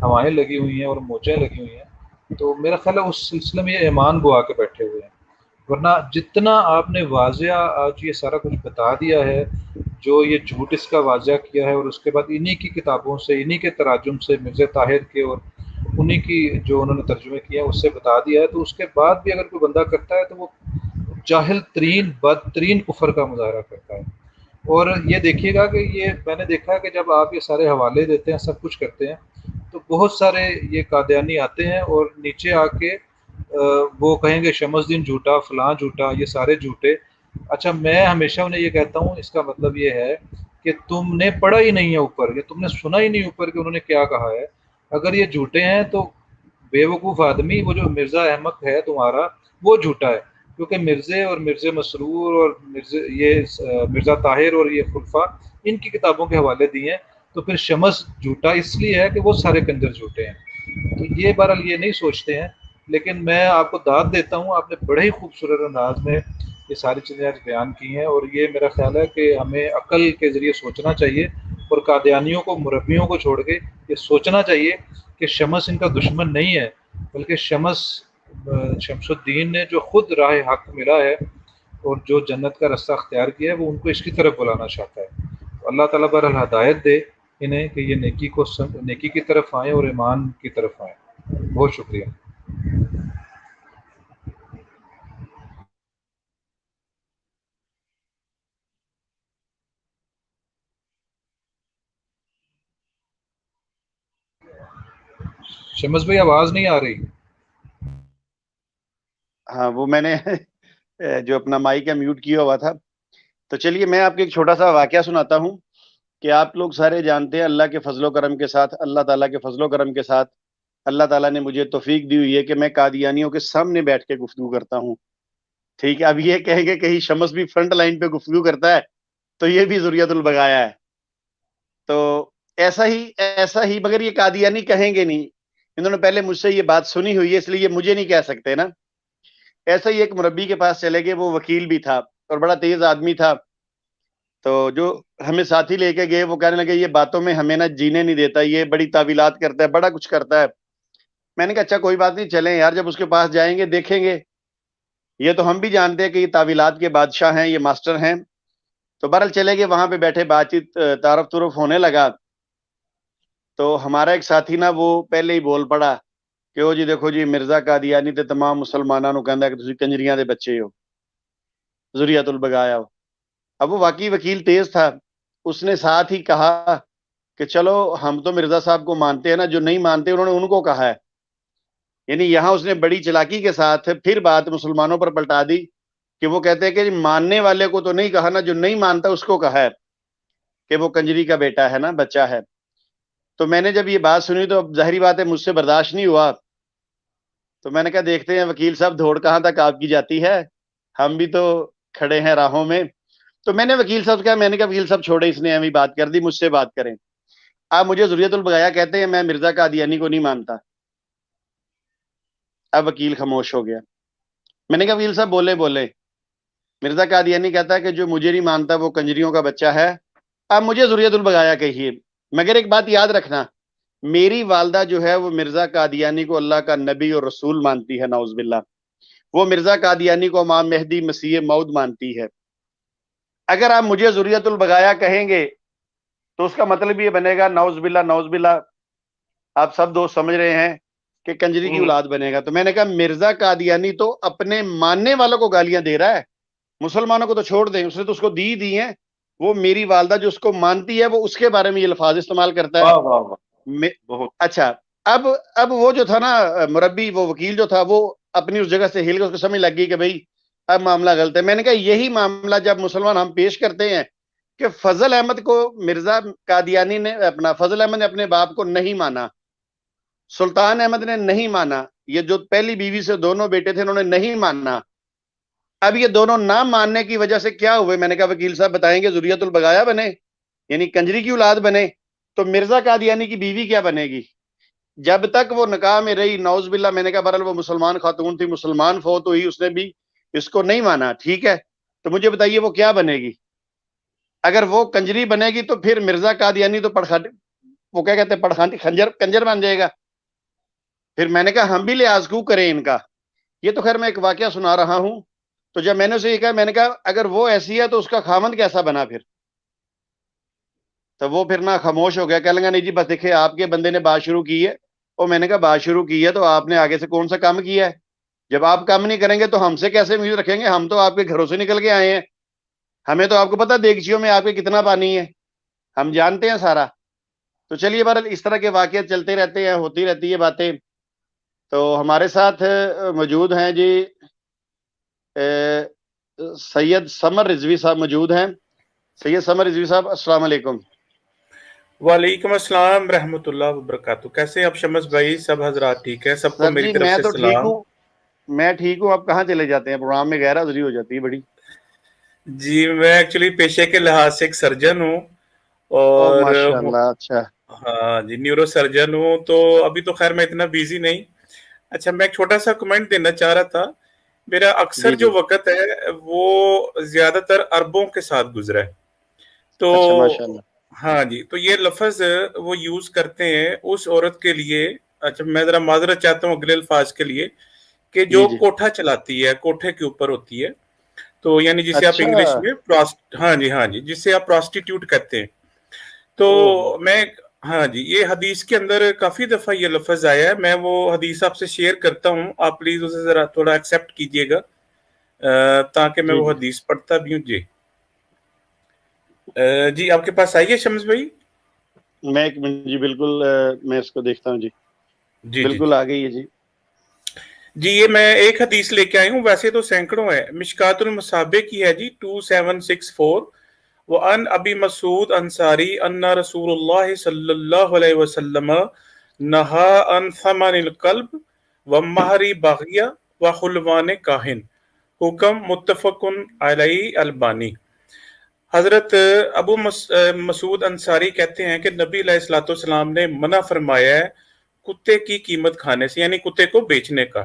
ہوائیں لگی ہوئی ہیں اور موجیں لگی ہوئی ہیں، تو میرا خیال ہے اس سلسلے میں یہ ایمان گوا کے بیٹھے ہوئے ہیں. ورنہ جتنا آپ نے واضح آج یہ سارا کچھ بتا دیا ہے، جو یہ جھوٹ اس کا واضح کیا ہے، اور اس کے بعد انہی کی کتابوں سے، انہی کے تراجم سے، مرزا طاہر کے اور انہی کی جو انہوں نے ترجمے کیے ہیں اس سے بتا دیا ہے، تو اس کے بعد بھی اگر کوئی بندہ کرتا ہے تو وہ جاہل ترین بدترین کفر کا مظاہرہ کرتا ہے. اور یہ دیکھیے گا کہ یہ میں نے دیکھا ہے کہ جب آپ یہ سارے حوالے دیتے ہیں، سب کچھ کرتے ہیں، تو بہت سارے یہ قادیانی آتے ہیں اور نیچے آ کے وہ کہیں گے شمس الدین جھوٹا، فلاں جھوٹا، یہ سارے جھوٹے. اچھا، میں ہمیشہ انہیں یہ کہتا ہوں اس کا مطلب یہ ہے کہ تم نے پڑھا ہی نہیں ہے اوپر، یا تم نے سنا ہی نہیں اوپر کہ انہوں نے کیا کہا ہے. اگر یہ جھوٹے ہیں تو بے وقوف آدمی، وہ جو مرزا احمق ہے تمہارا، وہ جھوٹا ہے، کیونکہ مرزے اور مرزا مسرور اور مرزا طاہر اور یہ خلفاء ان کی کتابوں کے حوالے دیے ہیں. تو پھر شمس جھوٹا اس لیے ہے کہ وہ سارے کنجر جھوٹے ہیں. تو یہ بہرحال یہ نہیں سوچتے ہیں. لیکن میں آپ کو داد دیتا ہوں، آپ نے بڑے ہی خوبصورت انداز میں یہ ساری چیزیں آج بیان کی ہیں، اور یہ میرا خیال ہے کہ ہمیں عقل کے ذریعے سوچنا چاہیے، اور قادیانیوں کو، مربیوں کو چھوڑ کے یہ سوچنا چاہیے کہ شمس ان کا دشمن نہیں ہے، بلکہ شمس الدین نے جو خود راہ حق ملا ہے اور جو جنت کا رستہ اختیار کیا ہے، وہ ان کو اس کی طرف بلانا چاہتا ہے. تو اللہ تعالیٰ بہرحال ہدایت دے انہیں کہ یہ نیکی کی طرف آئیں اور ایمان کی طرف آئیں. بہت شکریہ. شمس بھائی آواز نہیں آ رہی. ہاں، وہ میں نے جو اپنا مائک کا میوٹ کیا ہوا تھا. تو چلیے میں آپ کو ایک چھوٹا سا واقعہ سناتا ہوں کہ آپ لوگ سارے جانتے ہیں اللہ کے فضل و کرم کے ساتھ، اللہ تعالیٰ کے فضل و کرم کے ساتھ اللہ تعالیٰ نے مجھے توفیق دی ہوئی ہے کہ میں قادیانیوں کے سامنے بیٹھ کے گفتگو کرتا ہوں. ٹھیک ہے، اب یہ کہیں گے کہیں شمس بھی فرنٹ لائن پہ گفتگو کرتا ہے تو یہ بھی ذریت البغایا ہے. تو ایسا ہی مگر یہ قادیانی کہیں گے نہیں، انہوں نے پہلے مجھ سے یہ بات سنی ہوئی ہے اس لیے یہ مجھے نہیں کہہ سکتے نا. ایسا ہی ایک مربی کے پاس چلے گئے، وہ وکیل بھی تھا. اور بڑا تیز آدمی تھا. تو جو ہمیں ساتھی لے کے گئے وہ کہنے لگے یہ باتوں میں ہمیں نہ جینے نہیں دیتا, یہ بڑی تعویلات کرتا ہے, بڑا کچھ کرتا ہے. میں نے کہا اچھا کوئی بات نہیں, چلیں یار, جب اس کے پاس جائیں گے دیکھیں گے. یہ تو ہم بھی جانتے ہیں کہ یہ تعویلات کے بادشاہ ہیں, یہ ماسٹر ہیں. تو بہرحال چلے گئے, وہاں پہ بیٹھے, بات چیت تعارف تعارف ہونے لگا. تو ہمارا ایک ساتھی نا وہ پہلے ہی بول پڑا کہ وہ جی دیکھو جی مرزا قادیانی تے تمام مسلمانوں کو کہندا ہے کہ تسی کنجریاں دے بچے ہو, ذریۃ البغایا ہو. اب وہ واقعی وکیل تیز تھا, اس نے ساتھ ہی کہا کہ چلو ہم تو مرزا صاحب کو مانتے ہیں نا, جو نہیں مانتے انہوں نے ان کو کہا ہے. یعنی یہاں اس نے بڑی چلاکی کے ساتھ پھر بات مسلمانوں پر پلٹا دی کہ وہ کہتے ہیں کہ ماننے والے کو تو نہیں کہا نا, جو نہیں مانتا اس کو کہا ہے کہ وہ کنجری کا بیٹا ہے نا, بچہ ہے. تو میں نے جب یہ بات سنی تو اب ظاہری بات ہے مجھ سے برداشت نہیں ہوا. تو میں نے کہا دیکھتے ہیں وکیل صاحب دوڑ کہاں تک آپ کی جاتی ہے, ہم بھی تو کھڑے ہیں راہوں میں. تو میں نے وکیل صاحب سے کہا, میں نے کہا وکیل صاحب چھوڑے, اس نے ایویں بات کر دی, مجھ سے بات کریں. آپ مجھے ذریۃ البغایا کہتے ہیں, میں مرزا قادیانی کو نہیں مانتا. اب وکیل خاموش ہو گیا. میں نے کہا وکیل صاحب بولے بولے, مرزا قادیانی کہتا ہے کہ جو مجھے نہیں مانتا وہ کنجریوں کا بچہ ہے. اب مجھے ذریۃ البغایا کہیے, مگر ایک بات یاد رکھنا, میری والدہ جو ہے وہ مرزا قادیانی کو اللہ کا نبی اور رسول مانتی ہے, نعوذ باللہ. وہ مرزا قادیانی کو امام مہدی مسیح موعود مانتی ہے. اگر آپ مجھے ذریۃ البغایا کہیں گے تو اس کا مطلب یہ بنے گا, نعوذ باللہ نعوذ باللہ, آپ سب دوست سمجھ رہے ہیں کہ کنجری کی اولاد بنے گا. تو میں نے کہا مرزا قادیانی تو اپنے ماننے والوں کو گالیاں دے رہا ہے, مسلمانوں کو تو چھوڑ دیں, اس نے تو اس کو دی ہیں. وہ میری والدہ جو اس کو مانتی ہے وہ اس کے بارے میں یہ الفاظ استعمال کرتا ہے. واہ واہ واہ. اچھا, اب وہ جو تھا نا مربی, وہ وکیل جو تھا, وہ اپنی اس جگہ سے ہل کے اس کو سمجھ لگ گئی کہ بھئی اب معاملہ غلط ہے. میں نے کہا یہی معاملہ جب مسلمان ہم پیش کرتے ہیں کہ فضل احمد کو مرزا قادیانی نے فضل احمد نے اپنے باپ کو نہیں مانا, سلطان احمد نے نہیں مانا, یہ جو پہلی بیوی سے دونوں بیٹے تھے انہوں نے نہیں ماننا. اب یہ دونوں نہ ماننے کی وجہ سے کیا ہوئے, میں نے کہا وکیل صاحب بتائیں گے, ذریۃ البغایا بنے, یعنی کنجری کی اولاد بنے, تو مرزا قادیانی کی بیوی کیا بنے گی؟ جب تک وہ نکاح میں رہی, نعوذ باللہ, میں نے کہا بہرحال وہ مسلمان خاتون تھی, مسلمان فوت ہوئی, اس نے بھی اس کو نہیں مانا, ٹھیک ہے, تو مجھے بتائیے وہ کیا بنے گی؟ اگر وہ کنجری بنے گی تو پھر مرزا قادیانی تو وہ کیا کہتے ہیں پڑخانٹی کنجر بن جائے گا. پھر میں نے کہا ہم بھی لحاظ کیوں کریں ان کا. یہ تو خیر میں ایک واقعہ سنا رہا ہوں. تو جب میں نے اسے یہ کہا, میں نے کہا اگر وہ ایسی ہے تو اس کا خاوند کیسا بنا پھر؟ تو وہ پھر نہ خاموش ہو گیا, کہنے لگا نہیں جی بس دیکھیں آپ کے بندے نے بات شروع کی ہے. اور میں نے کہا بات شروع کی ہے تو آپ نے آگے سے کون سا کام کیا ہے؟ جب آپ کام نہیں کریں گے تو ہم سے کیسے امید رکھیں گے؟ ہم تو آپ کے گھروں سے نکل کے آئے ہیں, ہمیں تو آپ کو پتا دیگچیوں میں آپ کے کتنا پانی ہے, ہم جانتے ہیں سارا. تو چلیے بہرحال اس طرح کے واقعات چلتے رہتے ہیں, ہوتی رہتی ہے باتیں. تو ہمارے ساتھ موجود ہیں جی سید سمر رضوی صاحب موجود ہیں. سید سمر رضوی صاحب السلام علیکم. وعلیکم السلام رحمۃ اللہ وبرکاتہ. کیسے ہیں آپ شمس بھائی؟ سب حضرات ٹھیک ہے؟ سب کو میری طرف سے سلام. میں ٹھیک ہوں. آپ کہاں چلے جاتے ہیں؟ پروگرام میں غیر حاضری ہو جاتی ہے بڑی. جی میں ایکچولی پیشے کے لحاظ سے ایک سرجن ہوں اور ماشاءاللہ. اچھا ہاں جی, نیورو سرجن ہوں. تو ابھی تو خیر میں اتنا بیزی نہیں. اچھا میں ایک چھوٹا سا کمنٹ دینا چاہ رہا تھا. میرا اکثر جو وقت ہے وہ زیادہ تر عربوں کے ساتھ گزرا ہے. تو ہاں جی, تو یہ لفظ وہ یوز کرتے ہیں اس عورت کے لیے. اچھا میں ذرا معذرت چاہتا ہوں اگلے الفاظ کے لیے, کہ جو کوٹھا چلاتی ہے, کوٹھے کے اوپر ہوتی ہے. تو یعنی جسے آپ انگلش میں ہاں جی جسے آپ پروسٹیٹیوٹ کہتے ہیں. تو میں ہاں جی, یہ حدیث کے اندر کافی دفعہ یہ لفظ آیا ہے. میں وہ حدیث آپ سے شیئر کرتا ہوں, آپ پلیز اسے ذرا تھوڑا ایکسیپٹ کیجئے گا تاکہ میں وہ حدیث پڑھتا بھی ہوں. جی آپ کے پاس آئیے شمس بھائی. میں ایک منٹ جی, بالکل میں اس کو دیکھتا ہوں. جی بالکل آ گئی ہے جی. جی یہ میں ایک حدیث لے کے آئی ہوں, ویسے تو سینکڑوں ہے. مشکات المصابیح کی ہے جی 2764. وَأَنْ أَبِي مَسْعُودٍ أَنصَارِيٍّ أَنَّ رَسُولَ اللَّهِ صَلَّى اللَّهُ عَلَيْهِ وَسَلَّمَ نَهَى عَنْ ثَمَنِ الْقَلْبِ وَمَهْرِ بَغْيَ وَخُلْوَانِ كَاهِنٍ. حکم متفق علیہ البانی. حضرت ابو مسعود انصاری کہتے ہیں کہ نبی علیہ الصلوۃ والسلام نے منع فرمایا ہے کتے کی قیمت کھانے سے, یعنی کتے کو بیچنے کا.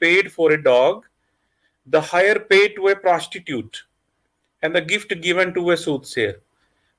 paid for a dog, the hire paid to a prostitute, and the gift given to a soothsayer.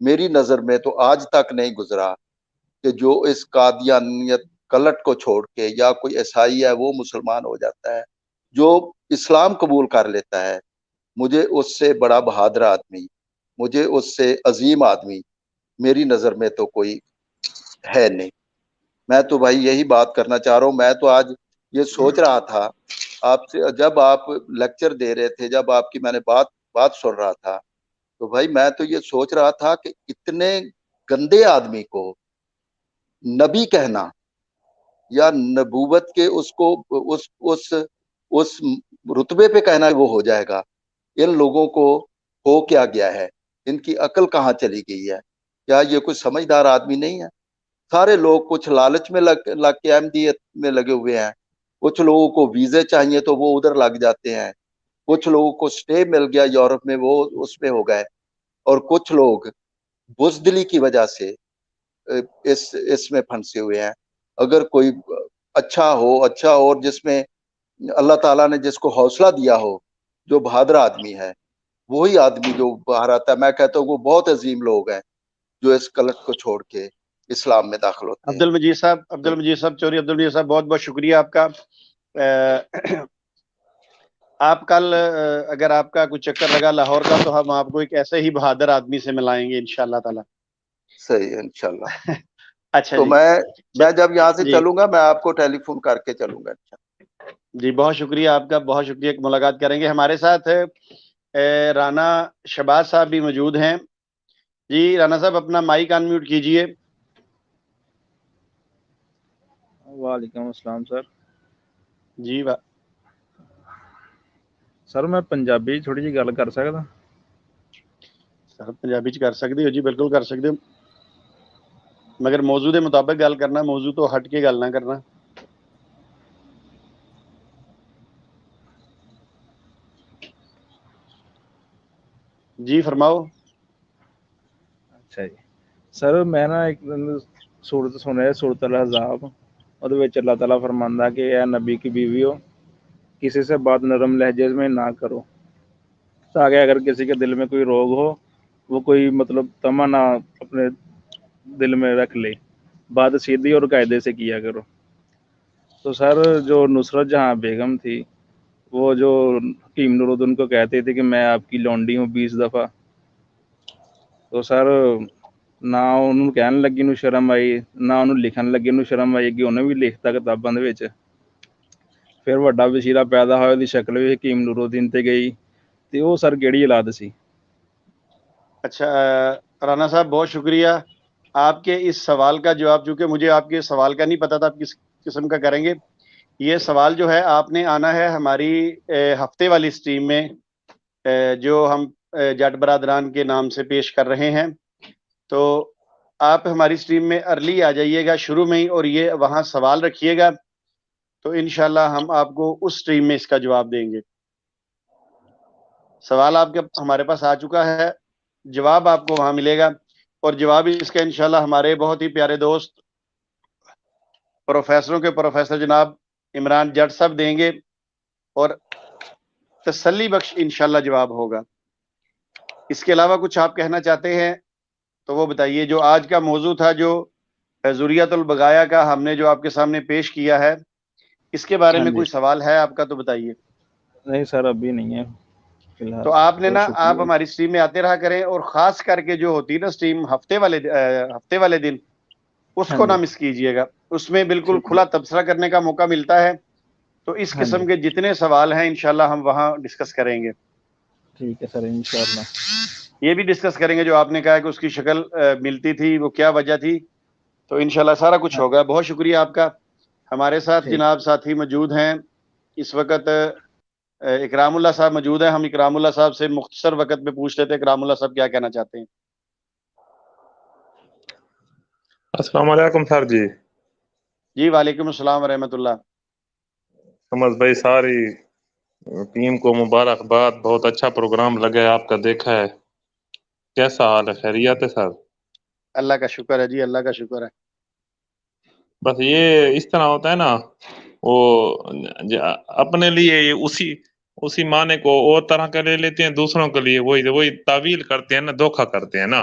میری نظر میں تو آج تک نہیں گزرا کہ جو اس قادیانیت کلٹ کو چھوڑ کے یا کوئی عیسائی ہے وہ مسلمان ہو جاتا ہے، جو اسلام قبول کر لیتا ہے، مجھے اس سے بڑا بہادر آدمی، مجھے اس سے عظیم آدمی میری نظر میں تو کوئی ہے نہیں۔ میں تو بھائی یہی بات کرنا چاہ رہا ہوں۔ میں تو آج یہ سوچ رہا تھا آپ سے، جب آپ لیکچر دے رہے تھے، جب آپ کی میں نے بات سن رہا تھا، تو بھائی میں تو یہ سوچ رہا تھا کہ اتنے گندے آدمی کو نبی کہنا یا نبوت کے اس کو اس رتبے پہ کہنا وہ ہو جائے گا، ان لوگوں کو ہو کیا گیا ہے؟ ان کی عقل کہاں چلی گئی ہے؟ کیا یہ کوئی سمجھدار آدمی نہیں ہے؟ سارے لوگ کچھ لالچ میں لگ کے احمدیت میں لگے ہوئے ہیں، کچھ لوگوں کو ویزے چاہیے تو وہ ادھر لگ جاتے ہیں، کچھ لوگوں کو سٹے مل گیا یورپ میں وہ اس میں ہو گئے، اور کچھ لوگ بزدلی کی وجہ سے اس میں پھنسے ہوئے ہیں۔ اگر کوئی اچھا ہو اور جس میں اللہ تعالیٰ نے جس کو حوصلہ دیا ہو، جو بہادر آدمی ہے، وہی آدمی جو باہر آتا ہے، میں کہتا ہوں وہ بہت عظیم لوگ ہیں جو اس کلٹ کو چھوڑ کے اسلام میں داخل ہوتے ہیں۔ عبد المجید صاحب چوری عبد المجید صاحب، بہت بہت شکریہ آپ کا۔ آپ کل اگر آپ کا کوئی چکر لگا لاہور کا تو ہم آپ کو ایک ایسے ہی بہادر آدمی سے ملائیں گے انشاءاللہ تعالی۔ صحیح ہے انشاءاللہ۔ اچھا تو جی، میں جب یہاں سے جی چلوں گا میں آپ کو ٹیلی فون کر کے چلوں گا۔ جی بہت شکریہ آپ کا، بہت شکریہ، ملاقات کریں گے۔ ہمارے ساتھ رانا شہباز صاحب بھی موجود ہیں۔ جی رانا صاحب اپنا مائک ان میوٹ کیجئے۔ وعلیکم السلام سر۔ جی سر میں پنجابی تھوڑی جی گل کر سکدا؟ سر پنجابی چ کر سکتے ہو جی، بالکل کر سکتے ہو، مگر موضوع دے مطابق گل کرنا، موضوع تو ہٹ کے گل نہ کرنا۔ جی فرماؤ۔ اچھا جی سر، میں نا ایک صورت سنیا، صورت الاحزاب، اور اللہ تعالیٰ فرماندا کہ اے نبی کی بیویوں کسی سے بات نرم لہجے میں نہ کرو، تاکہ اگر کسی کے دل میں کوئی روگ ہو وہ کوئی مطلب تمنا اپنے دل میں رکھ لے، بات سیدھی اور قاعدے سے کیا کرو۔ تو سر جو نصرت جہاں بیگم تھی، وہ جو حکیم نور الدین کو کہتے تھے کہ میں آپ کی لونڈی ہوں 20 دفعہ، تو سر نہ انہوں کہن لگی نو شرم آئی، نہ انہوں لکھن لگے نو شرم آئی کہ انہیں بھی لکھتا کتاباں دے وچ۔ پھر وڈا وزیرہ پیدا ہویا، دی شکل بھی حکیم نور الدین تے گئی، تے وہ سر کیڑی اولاد سی؟ اچھا رانا صاحب بہت شکریہ آپ کے اس سوال کا جواب، چونکہ مجھے آپ کے سوال کا نہیں پتا تھا آپ کس قسم کا کریں گے۔ یہ سوال جو ہے آپ نے آنا ہے ہماری ہفتے والی سٹریم میں، جو ہم جٹ برادران کے نام سے پیش کر رہے ہیں، تو آپ ہماری سٹریم میں ارلی آ جائیے گا شروع میں ہی، اور یہ وہاں سوال رکھیے گا، تو انشاءاللہ ہم آپ کو اس سٹریم میں اس کا جواب دیں گے۔ سوال آپ کے ہمارے پاس آ چکا ہے، جواب آپ کو وہاں ملے گا، اور جواب اس کا انشاءاللہ ہمارے بہت ہی پیارے دوست پروفیسروں کے پروفیسر جناب عمران جٹ صاحب دیں گے، اور تسلی بخش انشاءاللہ جواب ہوگا۔ اس کے علاوہ کچھ آپ کہنا چاہتے ہیں تو وہ بتائیے۔ جو آج کا موضوع تھا، جو ذریۃ البغایا کا ہم نے جو آپ کے سامنے پیش کیا ہے، اس کے بارے میں کوئی سوال ہے آپ کا تو بتائیے۔ نہیں سر ابھی نہیں ہے فی الحال۔ تو آپ نے نا، آپ ہماری سٹریم میں آتے رہا کریں، اور خاص کر کے جو ہوتی ہے نا سٹریم ہفتے والے دن، اس کو نہ مس کیجئے گا، اس میں بالکل کھلا تبصرہ کرنے کا موقع ملتا ہے، تو اس قسم کے جتنے سوال ہیں انشاءاللہ ہم وہاں ڈسکس کریں گے۔ ٹھیک ہے سر انشاءاللہ۔ یہ بھی ڈسکس کریں گے جو آپ نے کہا کہ اس کی شکل ملتی تھی، وہ کیا وجہ تھی، تو انشاءاللہ سارا کچھ ہوگا۔ بہت شکریہ آپ کا۔ ہمارے ساتھ جناب ساتھی موجود ہیں اس وقت، اکرام اللہ صاحب موجود ہیں۔ ہم اکرام اللہ صاحب سے مختصر وقت میں پوچھ لیتے ہیں، اکرام اللہ صاحب کیا کہنا چاہتے ہیں؟ السلام علیکم سر جی۔ جی وعلیکم السلام ورحمۃ اللہ۔ سمجھ بھائی ساری ٹیم کو مبارکباد، بہت اچھا پروگرام لگا ہے آپ کا، دیکھا ہے۔ کیسا حال ہے؟ خیریت ہے سر؟ اللہ کا شکر ہے جی، اللہ کا شکر ہے۔ بس یہ اس طرح ہوتا ہے نا، وہ اپنے لیے اسی معنی کو اور طرح کا لے لیتے ہیں، دوسروں کے لیے وہی تعویل کرتے ہیں نا، دھوکہ کرتے ہیں نا۔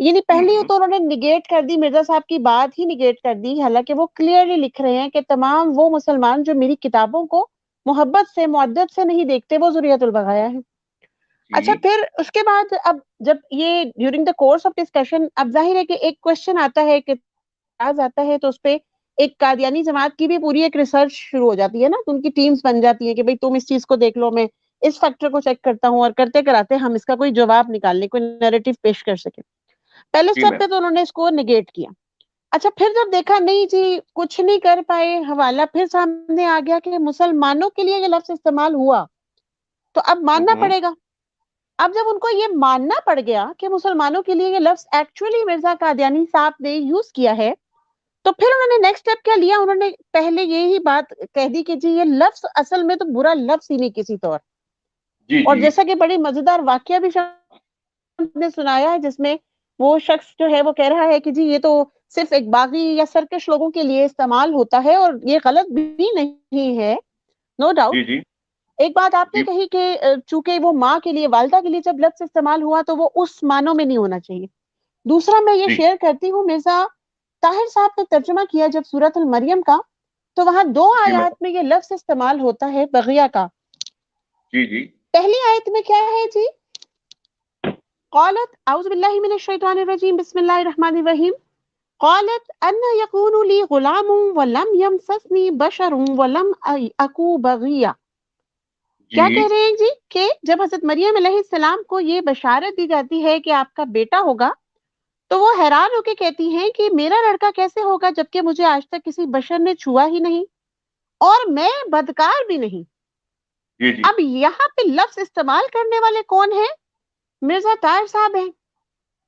یعنی پہلی تو انہوں نے نگیٹ کر دی، مرزا صاحب کی بات ہی نگیٹ کر دی، حالانکہ وہ کلیئرلی لکھ رہے ہیں کہ تمام وہ مسلمان جو میری کتابوں کو محبت سے معدت سے نہیں دیکھتے وہ ذریۃ البغایا ہے۔ اچھا پھر اس کے بعد اب جب یہ during the course of discussion اب ظاہر ہے کہ ایک کوشچن آتا ہے کہ آتا ہے تو اس پہ ایک قادیانی جماعت کی بھی پوری ایک ریسرچ شروع ہو جاتی ہے نا، تو ان کی ٹیمز بن جاتی ہیں کہ بھئی تم اس چیز کو دیکھ لو، میں اس فیکٹر کو چیک کرتا ہوں، اور کرتے کراتے ہم اس کا کوئی جواب نکالنے، کوئی نیریٹو پیش کر سکیں۔ پہلے سٹیپ پہ تو انہوں نے اس کو نگیٹ کیا۔ اچھا پھر جب دیکھا نہیں جی کچھ نہیں کر پائے، حوالہ پھر سامنے آ گیا کہ مسلمانوں کے لیے یہ لفظ استعمال ہوا تو اب ماننا پڑے گا۔ اب جب ان کو یہ ماننا پڑ گیا کہ مسلمانوں کے لیے یہ لفظ ایکچولی مرزا قادیانی صاحب نے یوز کیا ہے، تو پھر انہوں نے نیکسٹ اسٹیپ کیا لیا، انہوں نے پہلے یہی بات کہہ دی کہ جی یہ لفظ اصل میں تو برا لفظ ہی نہیں کسی طور، اور جیسا کہ بڑی مزیدار واقعہ بھی نے سنایا ہے جس میں وہ شخص جو ہے وہ کہہ رہا ہے کہ جی یہ تو صرف ایک باغی یا سرکش لوگوں کے لیے استعمال ہوتا ہے اور یہ غلط بھی نہیں ہے، نو ڈاؤٹ۔ ایک بات آپ نے کہی کہ چونکہ وہ ماں کے لیے، والدہ کے لیے جب لفظ استعمال ہوا تو وہ اس معنوں میں نہیں ہونا چاہیے۔ دوسرا میں یہ شیئر کرتی ہوں، مرزا طاہر صاحب نے ترجمہ کیا جب سورۃ المریم کا، تو وہاں 2 آیات میں یہ لفظ استعمال ہوتا ہے بغیہ کا۔ پہلی آیت میں کیا ہے جی؟ قالت اعوذ باللہ من الشیطان الرجیم بسم اللہ الرحمن الرحیم، قالت ان یکون لی غلام ولم یمسسنی بشر ولم اکو بغیہ۔ کیا کہہ رہے ہیں جی کہ جب حضرت مریم علیہ السلام کو یہ بشارت دی جاتی ہے کہ آپ کا بیٹا ہوگا تو وہ حیران ہو کے کہتی ہیں کہ میرا لڑکا کیسے ہوگا جبکہ مجھے آج تک کسی بشر نے چھوا ہی نہیں اور میں بدکار بھی نہیں۔ اب یہاں پہ لفظ استعمال کرنے والے کون ہیں؟ مرزا طاہر صاحب ہیں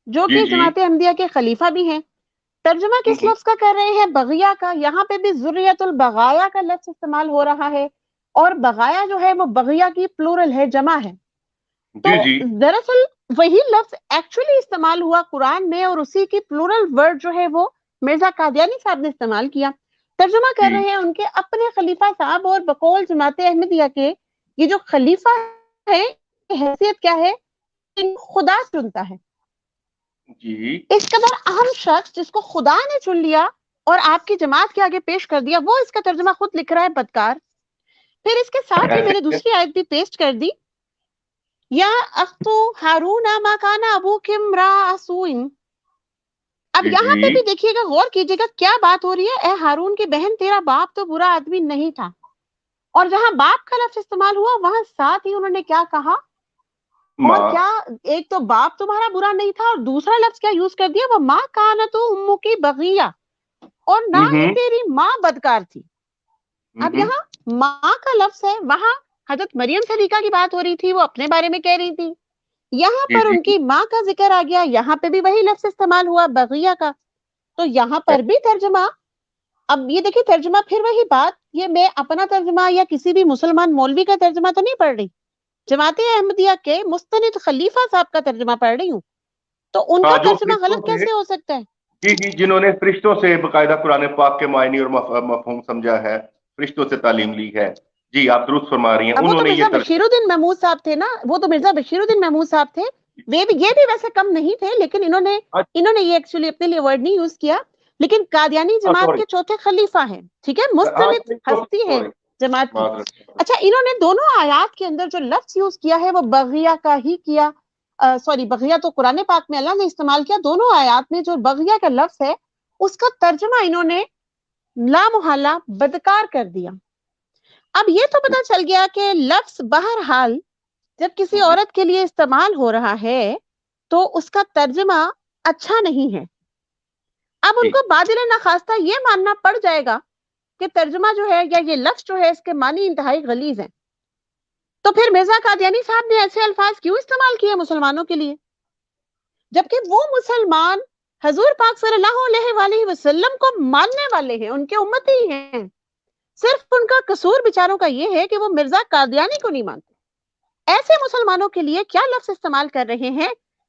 جو کہ جماعت احمدیہ کے خلیفہ بھی ہیں۔ ترجمہ کس لفظ کا کر رہے ہیں؟ بغیہ کا۔ یہاں پہ بھی ذریۃ البغایا کا لفظ استعمال ہو رہا ہے، اور بغایا جو ہے وہ بغیہ کی پلورل ہے، جمع ہے۔ تو دراصل وہی لفظ ایکچولی استعمال ہوا قرآن میں، اور اسی کی پلورل ورڈ جو ہے وہ مرزا قادیانی صاحب نے استعمال کیا۔ ترجمہ کر رہے ہیں ان کے اپنے خلیفہ صاحب، اور بقول جماعت احمدیہ کے یہ جو خلیفہ ہے حیثیت کیا ہے؟ خدا چنتا ہے۔ اس قدر اہم شخص جس کو خدا نے چن لیا اور آپ کی جماعت کے آگے پیش کر دیا، وہ اس کا ترجمہ خود لکھ رہا ہے بدکار۔ پھر اس کے ساتھ ہی میں نے دوسری آیت بھی پیسٹ کر دی، یا اختو ہارون ما کان ابوک امرأ سوء۔ اب یہاں پہ بھی دیکھیے گا، غور کیجیے گا کیا بات ہو رہی ہے۔ اے ہارون کی بہن تیرا باپ تو برا آدمی نہیں تھا، اور جہاں باپ کا لفظ استعمال ہوا وہاں ساتھ ہی انہوں نے کیا کہا، اور کیا ایک تو باپ تمہارا برا نہیں تھا، اور دوسرا لفظ کیا یوز کر دیا، وہ ماں کانت امک بغیہ، اور نہ ہی تیری ماں بدکار تھی۔ اب یہاں ماں کا لفظ ہے، وہاں حضرت مریم صدیقہ کی بات ہو رہی تھی، وہ اپنے بارے میں کہہ رہی تھی، یہاں پر ان کی ماں کا ذکر آ گیا، یہاں پہ بھی وہی لفظ استعمال ہوا بغیہ کا۔ تو یہاں پر بھی ترجمہ، اب یہ دیکھیں ترجمہ پھر وہی بات، یہ میں اپنا ترجمہ یا کسی بھی مسلمان مولوی کا ترجمہ تو نہیں پڑھ رہی، جماعت احمدیہ کے مستند خلیفہ صاحب کا ترجمہ پڑھ رہی ہوں، تو ان کا ترجمہ غلط کیسے ہو سکتا ہے؟ جی جنہوں نے فرشتوں سے باقاعدہ قرآن پاک کے معنی اور مفہوم سمجھا ہے، فرشتوں سے تعلیم لی ہے۔ جی آپ درست فرما رہی ہیں۔ وہ تو مرزا بشیر الدین محمود صاحب تھے نا، وہ تو مرزا بشیر الدین محمود صاحب تھے، یہ بھی ویسے کم نہیں تھے، لیکن انہوں نے یہ ایکچولی اپنے لیے ورڈ نہیں یوز کیا، لیکن قادیانی جماعت کے چوتھے خلیفہ ہیں، ٹھیک ہے، مستند ہستی ہے جماعت کی۔ اچھا انہوں نے دونوں آیات کے اندر جو لفظ یوز کیا ہے وہ بغیہ کا ہی کیا، سوری بغیہ تو قرآن پاک میں اللہ نے استعمال کیا، دونوں آیات میں جو بغیہ کا لفظ ہے اس کا ترجمہ انہوں نے لا محالہ بدکار کر دیا۔ اب یہ تو پتہ چل گیا کہ لفظ بہرحال جب کسی عورت کے لیے استعمال ہو رہا ہے تو اس کا ترجمہ اچھا نہیں ہے۔ اب ان کو بادل نخواستہ یہ ماننا پڑ جائے گا کہ ترجمہ جو ہے یا یہ لفظ جو ہے اس کے معنی انتہائی غلیظ ہیں، تو پھر مرزا قادیانی صاحب نے ایسے الفاظ کیوں استعمال کیے مسلمانوں کے لیے، جبکہ وہ مسلمان حضور پاک صلی اللہ علیہ وآلہ وسلم کو ماننے والے ہیں، ان کے امتی ہیں، صرف ان کا قصور بیچاروں کا یہ ہے کہ وہ مرزا قادیانی کو نہیں مانتے۔ ایسے مسلمانوں کے لیے کیا لفظ استعمال کر رہے ہیں؟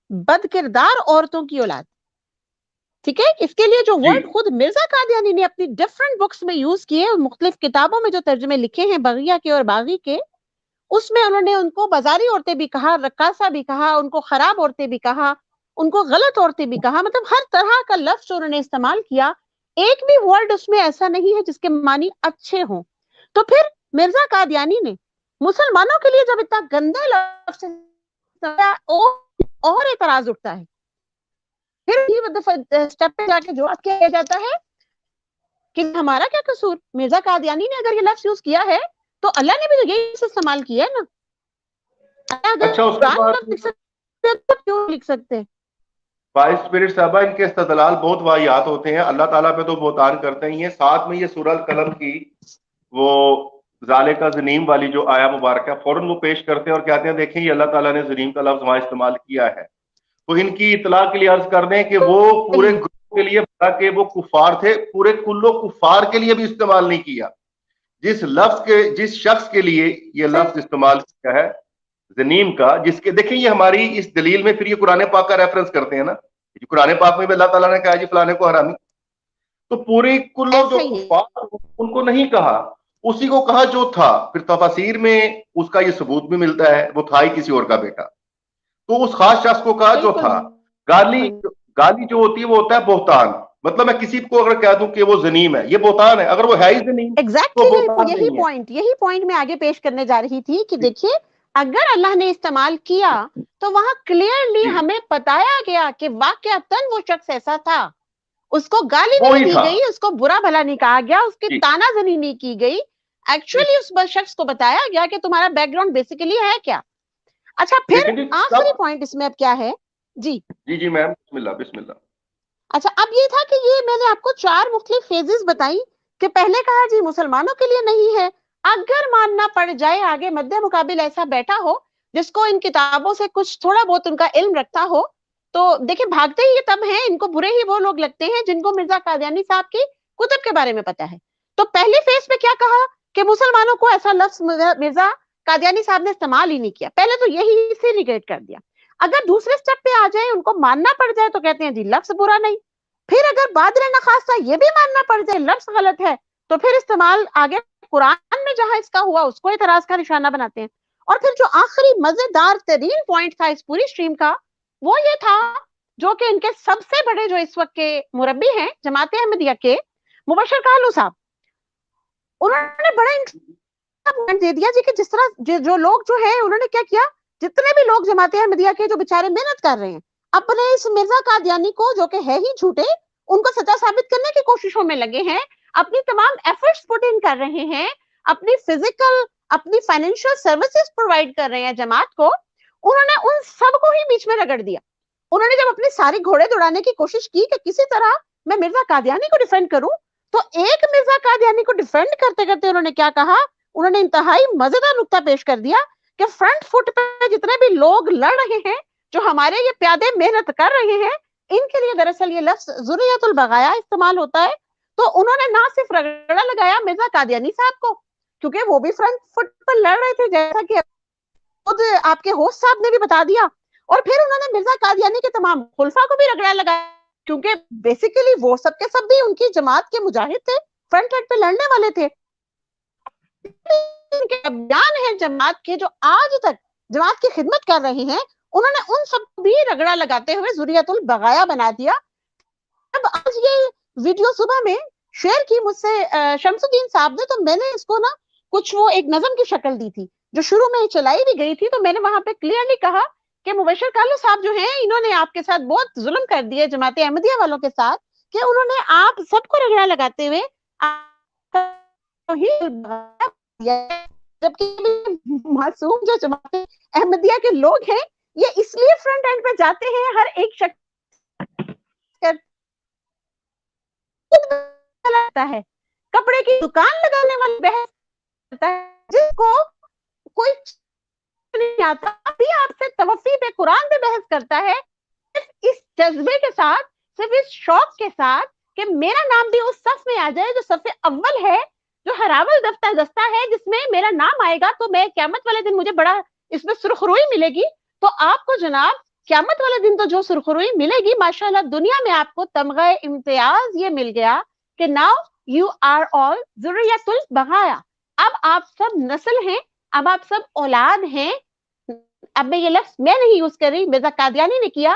بد کردار عورتوں کی اولاد، ٹھیک ہے۔ اس کے لیے جو ورڈ خود مرزا قادیانی نے اپنی ڈفرنٹ بکس میں یوز کیے، مختلف کتابوں میں جو ترجمے لکھے ہیں بغیہ کے اور باغی کے، اس میں انہوں نے ان کو بازاری عورتیں بھی کہا، رقاصہ بھی کہا، ان کو خراب عورتیں بھی کہا، ان کو غلط عورتیں بھی کہا, مطلب ہر طرح کا لفظ انہوں نے استعمال کیا, ایک بھی ورڈ اس میں ایسا نہیں ہے جس کے معنی اچھے ہوں. تو پھر مرزا قادیانی نے مسلمانوں کے لیے جب اتنا گندا لفظ اور اعتراض اٹھتا ہے, پھر اسٹیپ پہ جا کے جواب کیا جاتا ہے کہ ہمارا کیا قصور, مرزا قادیانی نے اگر یہ لفظ یوز کیا ہے تو اللہ نے بھی تو یہی استعمال کیا ہے نا. اچھا, اس کے بعد کیوں لکھ سکتے وائس اسپرٹ صاحبہ, ان کے استدلال بہت واحد ہوتے ہیں, اللہ تعالیٰ پہ تو بہتان کرتے ہی ہیں, ساتھ میں یہ سورہ القلم کی وہ ذالک زنیم والی جو آیا مبارکہ فوراً وہ پیش کرتے ہیں اور کہتے ہیں دیکھیں یہ اللہ تعالیٰ نے زنیم کا لفظ وہاں استعمال کیا ہے. تو ان کی اطلاع کے لیے عرض کر دیں کہ وہ پورے گروہ کے لیے کہ وہ کفار تھے, پورے کلو کفار کے لیے بھی استعمال نہیں کیا. جس شخص کے لیے یہ لفظ استعمال کیا ہے زنیم کا, جس کے دیکھیں یہ ہماری اس دلیل میں پھر یہ قرآن پاک کا ریفرنس کرتے ہیں نا, قرآن پاک میں بھی اللہ تعالیٰ نے کہا جی فلانے کو حرامی, تو پوری کلو جو کفار ان کو نہیں کہا, اسی کو کہا جو تھا. پھر تفاسیر میں اس کا یہ ثبوت بھی ملتا ہے, وہ تھا ہی کسی اور کا بیٹا, تو اس خاص شخص کو کہا جو تھا. گالی جو ہوتی ہے وہ ہوتا ہے بہتان, مطلب میں کسی کو اگر کہہ دوں کہ وہ زنیم ہے, یہ بہتان ہے, اگر وہ ہے ہی زنیم. ایگزیکٹلی یہی پوائنٹ میں آگے پیش کرنے جا رہی تھی کہ دیکھیے اگر اللہ نے استعمال کیا تو وہاں کلیئرلی ہمیں بتایا گیا کہ واقعتاً وہ شخص ایسا تھا, اس کو گالی نہیں دی گئی, اس کو برا بھلا نہیں کہا گیا, اس کی تانا زنی نہیں کی گئی, ایکچولی اس شخص کو بتایا گیا کہ تمہارا بیک گراؤنڈ بیسیکلی ہے کیا. اچھا پھر آخری پوائنٹ اس میں اب کیا ہے جی جی میم, بسم اللہ. اچھا اب یہ تھا کہ یہ میں نے آپ کو 4 مختلف فیزز بتائی کہ پہلے کہا جی مسلمانوں کے لیے نہیں ہے, اگر ماننا پڑ جائے آگے مد مقابل ایسا بیٹھا ہو جس کو ان کتابوں سے کچھ تھوڑا بہت ان کا علم رکھتا ہو, تو دیکھیں بھاگتے ہی یہ تب ہیں, ان کو برے ہی وہ لوگ لگتے ہیں جن کو مرزا قادیانی صاحب کی کتب کے بارے میں پتا ہے. تو پہلی فیز میں کیا کہا کہ مسلمانوں کو ایسا لفظ مرزا قادیانی صاحب نے استعمال ہی نہیں کیا, پہلے تو یہی سے نیگیٹ کر دیا. اگر دوسرے سٹیپ پہ آ جائے, ان کو ماننا پڑ جائے تو کہتے ہیں جی لفظ برا نہیں. پھر اگر بادر نخواستہ یہ بھی ماننا پڑ جائے لفظ غلط ہے تو پھر استعمال آگے قرآن میں جہاں اس کا ہوا اس کو اعتراض کا نشانہ بناتے ہیں. اور پھر جو آخری مزیدار ترین پوائنٹ تھا اس پوری سٹریم کا وہ یہ تھا, جو کہ ان کے سب سے بڑے جو اس وقت کے مربی ہیں جماعت احمدیہ کے مبشر کالو صاحب, انہوں نے بڑا پوائنٹ دے دیا جی کہ جس طرح جو لوگ جو ہے انہوں نے کیا کیا, جتنے بھی لوگ جماعت احمدیہ کے جو بیچارے محنت کر رہے ہیں اپنے اس مرزا قادیانی کو جو کہ ہے ہی جھوٹے, ان کو سچا ثابت کرنے کی کوششوں میں لگے ہیں, اپنی تمام ایفرٹس پٹ ان کر رہے ہیں, اپنی فزیکل اپنی فائنینشیل سروسز پرووائڈ کر رہے ہیں جماعت کو. انہوں نے ان سب کو ہی بیچ میں رگڑ دیا. انہوں نے جب اپنے سارے گھوڑے دوڑانے کی کوشش کی کہ کسی طرح میں مرزا قادیانی کو ڈیفینڈ کروں, تو ایک مرزا قادیانی کو ڈیفینڈ کرتے کرتے انہوں نے کیا کہا, انہوں نے انتہائی مزیدار نقطہ پیش کر دیا کہ فرنٹ فٹ پہ جتنے بھی لوگ لڑ رہے ہیں, جو ہمارے یہ پیادے محنت کر رہے ہیں, ان کے لیے دراصل یہ لفظ ذریۃ البغایا استعمال ہوتا ہے. تو انہوں نے نہ صرف رگڑا لگایا مرزا قادیانی صاحب کو, کیونکہ وہ بھی فرنٹ فٹ پر لڑ رہے تھے جیسا کہ خود آپ کے ہوسٹ صاحب نے بھی بتا دیا, اور پھر انہوں نے مرزا قادیانی کے تمام خلفاء کو بھی رگڑا لگایا, کیونکہ بیسیکلی وہ سب کے سب بھی ان کی جماعت کے مجاہد تھے, فرنٹ لائن پہ لڑنے والے تھے. بیان ہے جماعت کے جو آج تک جماعت کی خدمت کر رہے ہیں, انہوں نے ان سب کو بھی رگڑا لگاتے ہوئے ذریۃ البغایا بنا دیا. اب آج یہ ویڈیو صبح میں شیئر کی مجھ سے شمس الدین صاحب نے, تو میں نے اس کو نا کچھ وہ ایک نظم کی شکل دی تھی جو شروع میں چلائی بھی گئی تھی, تو میں نے وہاں پہ کلیئرلی کہا کہ مبشر کالو صاحب جو ہیں انہوں نے آپ کے ساتھ بہت ظلم کر دیا جماعت احمدیہ والوں کے ساتھ, کہ انہوں نے آپ سب کو رگڑا لگاتے ہوئے جبکہ معصوم جو جماعت احمدیہ کے لوگ ہیں یہ اس لیے فرنٹ اینڈ پہ جاتے ہیں, ہر ایک شخص ہے کپڑے کی دکان لگانے والی بحث کرتا ہے, جس کو کوئی نہیں آتا ابھی آپ سے توفی پہ قرآن پہ بحث کرتا ہے, اس جذبے کے ساتھ, صرف اس شوق کے ساتھ کہ میرا نام بھی اس صف میں آ جائے جو صف اول ہے, جو ہراول دستہ ہے, جس میں میرا نام آئے گا تو میں قیامت والے دن مجھے بڑا اس میں سرخروئی ملے گی. تو آپ کو جناب قیامت والے دن تو جو سرخروئی ملے گی ماشاءاللہ, دنیا میں آپ کو تمغہ امتیاز یہ مل گیا کہ ناؤ یو آر آل ذریۃ البغایا, اب آپ سب نسل ہیں, اب آپ سب اولاد ہیں. اب میں یہ لفظ میں نہیں یوز کر رہی, مرزا قادیانی نے کیا,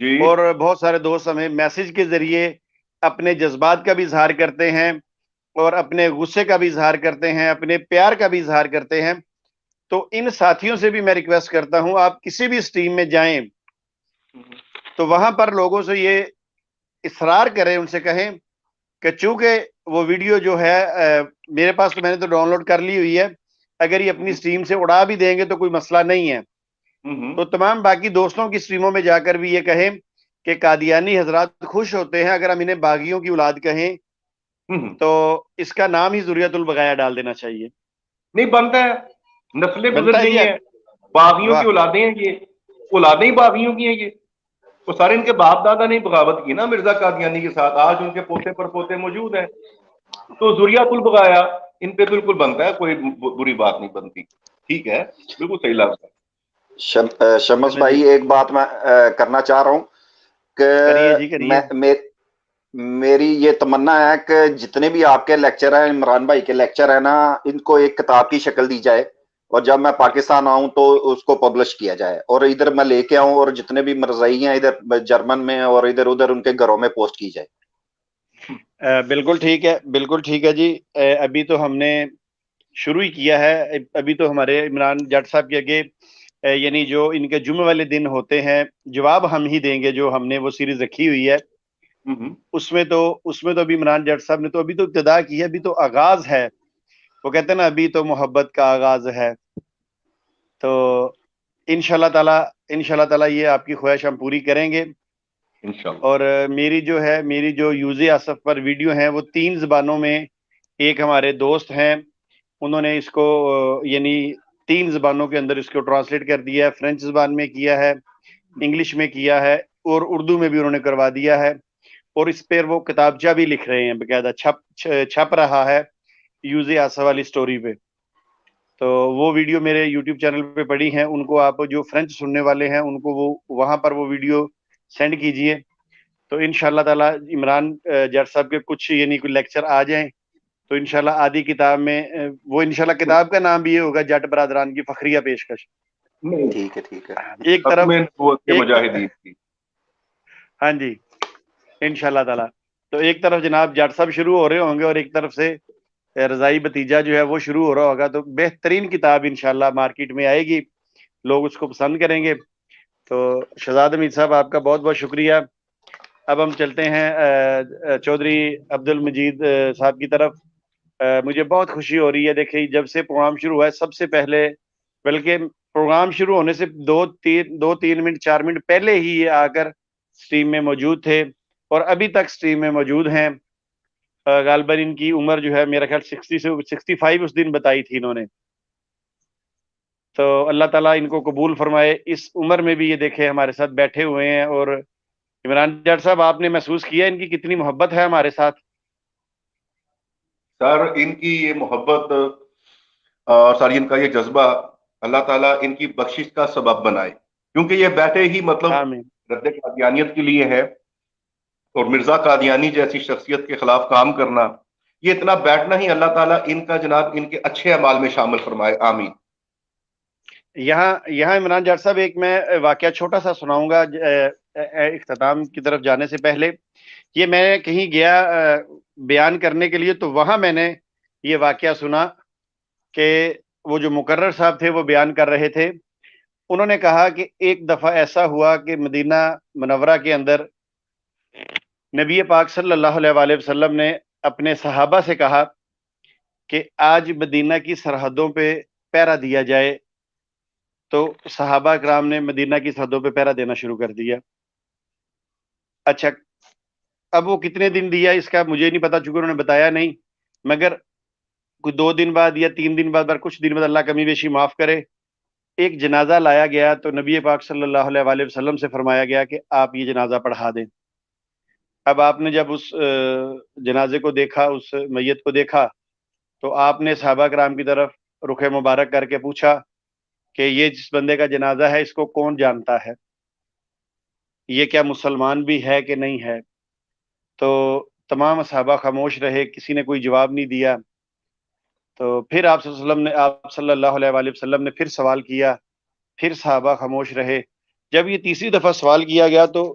اور بہت سارے دوست ہمیں میسج کے ذریعے اپنے جذبات کا بھی اظہار کرتے ہیں اور اپنے غصے کا بھی اظہار کرتے ہیں، اپنے پیار کا بھی اظہار کرتے ہیں. تو ان ساتھیوں سے بھی میں ریکویسٹ کرتا ہوں، آپ کسی بھی اسٹریم میں جائیں تو وہاں پر لوگوں سے یہ اصرار کریں، ان سے کہیں کہ چونکہ وہ ویڈیو جو ہے میرے پاس تو میں نے تو ڈاؤن لوڈ کر لی ہوئی ہے، اگر یہ اپنی اسٹریم سے اڑا بھی دیں گے تو کوئی مسئلہ نہیں ہے. تو تمام باقی دوستوں کی اسٹریموں میں جا کر بھی یہ کہیں کہ قادیانی حضرات خوش ہوتے ہیں اگر ہم انہیں باغیوں کی اولاد کہیں تو اس کا نام ہی ذریت البغایا ڈال دینا چاہیے. نہیں بنتا ہے، نسلیں گزر بنتا ہی گئی ہے. ہیں، باغیوں کی واہ، اولادیں ہیں، یہ اولادیں ہی باغیوں کی ہیں. یہ وہ سارے ان کے باپ دادا نے بغاوت کی نا مرزا قادیانی کے ساتھ، آج ان کے پوتے پر پوتے موجود ہیں. تو ذریت البغایا ان پہ بالکل بنتا ہے، کوئی بری بات نہیں بنتی. ٹھیک ہے، بالکل صحیح لفظ ہے. شمس بھائی ایک بات میں کرنا چاہ رہا ہوں کریے جی کہ کریے. میری یہ تمنا ہے کہ جتنے بھی آپ کے لیکچر ہیں، عمران بھائی کے لیکچر ہیں نا، ان کو ایک کتاب کی شکل دی جائے اور جب میں پاکستان آؤں تو اس کو پبلش کیا جائے اور ادھر میں لے کے آؤں اور جتنے بھی مرزائی ہیں ادھر جرمن میں اور ادھر ادھر ان کے گھروں میں پوسٹ کی جائے. بالکل ٹھیک ہے، بالکل ٹھیک ہے جی. ابھی تو ہم نے شروع ہی کیا ہے. ابھی تو ہمارے عمران جٹ صاحب کے آگے یعنی جو ان کے جمعے والے دن ہوتے ہیں جواب ہم ہی دیں گے، جو ہم نے وہ سیریز رکھی ہوئی ہے اس میں تو ابھی عمران جٹ صاحب نے تو ابھی تو ابتدا کی ہے، ابھی تو آغاز ہے. وہ کہتے ہیں نا ابھی تو محبت کا آغاز ہے. تو انشاءاللہ تعالی یہ آپ کی خواہش ہم پوری کریں گے. اور میری جو یوز آصف پر ویڈیو ہیں وہ 3 زبانوں میں، ایک ہمارے دوست ہیں انہوں نے اس کو یعنی 3 زبانوں کے اندر اس کو ٹرانسلیٹ کر دیا ہے. فرینچ زبان میں کیا ہے، انگلش میں کیا ہے اور اردو میں بھی انہوں نے کروا دیا ہے. اور اس پر وہ کتابچہ بھی لکھ رہے ہیں، باقاعدہ چھپ رہا ہے یوز آصف والی سٹوری پہ. تو وہ ویڈیو میرے یوٹیوب چینل پہ پڑی ہیں، ان کو آپ جو فرینچ سننے والے ہیں ان کو وہ وہاں پر وہ ویڈیو سینڈ کیجئے. تو انشاءاللہ تعالی عمران جٹ صاحب کے کچھ یعنی کوئی لیکچر آ جائیں تو انشاءاللہ آدھی کتاب میں وہ انشاءاللہ کتاب کا نام بھی یہ ہوگا جٹ برادران کی فخریہ پیشکش. ٹھیک ہے ٹھیک ہے. ایک طرف مجاہدین کی ہاں جی انشاءاللہ تعالی. تو ایک طرف جناب جٹ صاحب شروع ہو رہے ہوں گے اور ایک طرف سے رضائی بتیجا جو ہے وہ شروع ہو رہا ہوگا. تو بہترین کتاب انشاءاللہ مارکیٹ میں آئے گی، لوگ اس کو پسند کریں گے. تو شہزاد حمید صاحب آپ کا بہت بہت شکریہ. اب ہم چلتے ہیں چودھری عبد المجید صاحب کی طرف. مجھے بہت خوشی ہو رہی ہے، دیکھیں جب سے پروگرام شروع ہوا ہے سب سے پہلے، بلکہ پروگرام شروع ہونے سے 2-3 منٹ 4 منٹ پہلے ہی یہ آ کر سٹریم میں موجود تھے اور ابھی تک سٹریم میں موجود ہیں. غالباً ان کی عمر جو ہے میرا خیال 60 سے 65 اس دن بتائی تھی انہوں نے. تو اللہ تعالیٰ ان کو قبول فرمائے. اس عمر میں بھی یہ دیکھیں ہمارے ساتھ بیٹھے ہوئے ہیں. اور عمران جٹ صاحب آپ نے محسوس کیا ان کی کتنی محبت ہے ہمارے ساتھ؟ سر ان کی یہ محبت اور سر ان کا یہ جذبہ اللہ تعالیٰ ان کی بخشش کا سبب بنائے، کیونکہ یہ بیٹھے ہی مطلب رد قادیانیت کے لیے ہے. اور مرزا قادیانی جیسی شخصیت کے خلاف کام کرنا، یہ اتنا بیٹھنا ہی اللہ تعالیٰ ان کا جناب ان کے اچھے اعمال میں شامل فرمائے. آمین. یہاں عمران جٹ صاحب ایک میں واقعہ چھوٹا سا سناؤں گا اختتام کی طرف جانے سے پہلے. یہ میں کہیں گیا بیان کرنے کے لیے، تو وہاں میں نے یہ واقعہ سنا کہ وہ جو مقرر صاحب تھے وہ بیان کر رہے تھے. انہوں نے کہا کہ ایک دفعہ ایسا ہوا کہ مدینہ منورہ کے اندر نبی پاک صلی اللہ علیہ وآلہ وسلم نے اپنے صحابہ سے کہا کہ آج مدینہ کی سرحدوں پہ پہرا دیا جائے. تو صحابہ کرام نے مدینہ کی سرحدوں پہ پہرا دینا شروع کر دیا. اچھا اب وہ کتنے دن دیا اس کا مجھے نہیں پتا، چونکہ انہوں نے بتایا نہیں، مگر کوئی 2 دن بعد یا 3 دن بعد کچھ دن بعد، اللہ کمی بیشی معاف کرے، ایک جنازہ لایا گیا. تو نبی پاک صلی اللہ علیہ وآلہ وسلم سے فرمایا گیا کہ آپ یہ جنازہ پڑھا دیں. اب آپ نے جب اس جنازے کو دیکھا، اس میت کو دیکھا، تو آپ نے صحابہ کرام کی طرف رخ مبارک کر کے پوچھا کہ یہ جس بندے کا جنازہ ہے اس کو کون جانتا ہے، یہ کیا مسلمان بھی ہے کہ نہیں ہے؟ تو تمام صحابہ خاموش رہے، کسی نے کوئی جواب نہیں دیا. تو پھر آپ صلی اللہ علیہ وآلہ وسلم نے پھر سوال کیا، پھر صحابہ خاموش رہے. جب یہ تیسری دفعہ سوال کیا گیا تو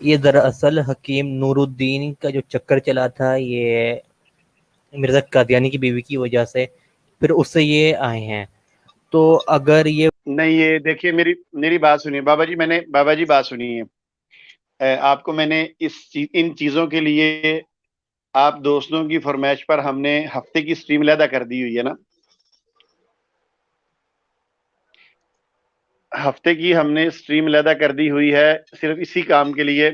یہ دراصل حکیم نور الدین کا جو چکر چلا تھا یہ مرزا قادیانی کی بیوی کی وجہ سے، پھر اس سے یہ آئے ہیں. تو اگر یہ نہیں، یہ دیکھیے میری بات سنیے بابا جی بات سنیے. آپ کو میں نے ان چیزوں کے لیے آپ دوستوں کی فرمائش پر ہم نے ہفتے کی سٹریم علیحدہ کر دی ہوئی ہے نا. ہفتے کی ہم نے سٹریم علیحدہ کر دی ہوئی ہے صرف اسی کام کے لیے.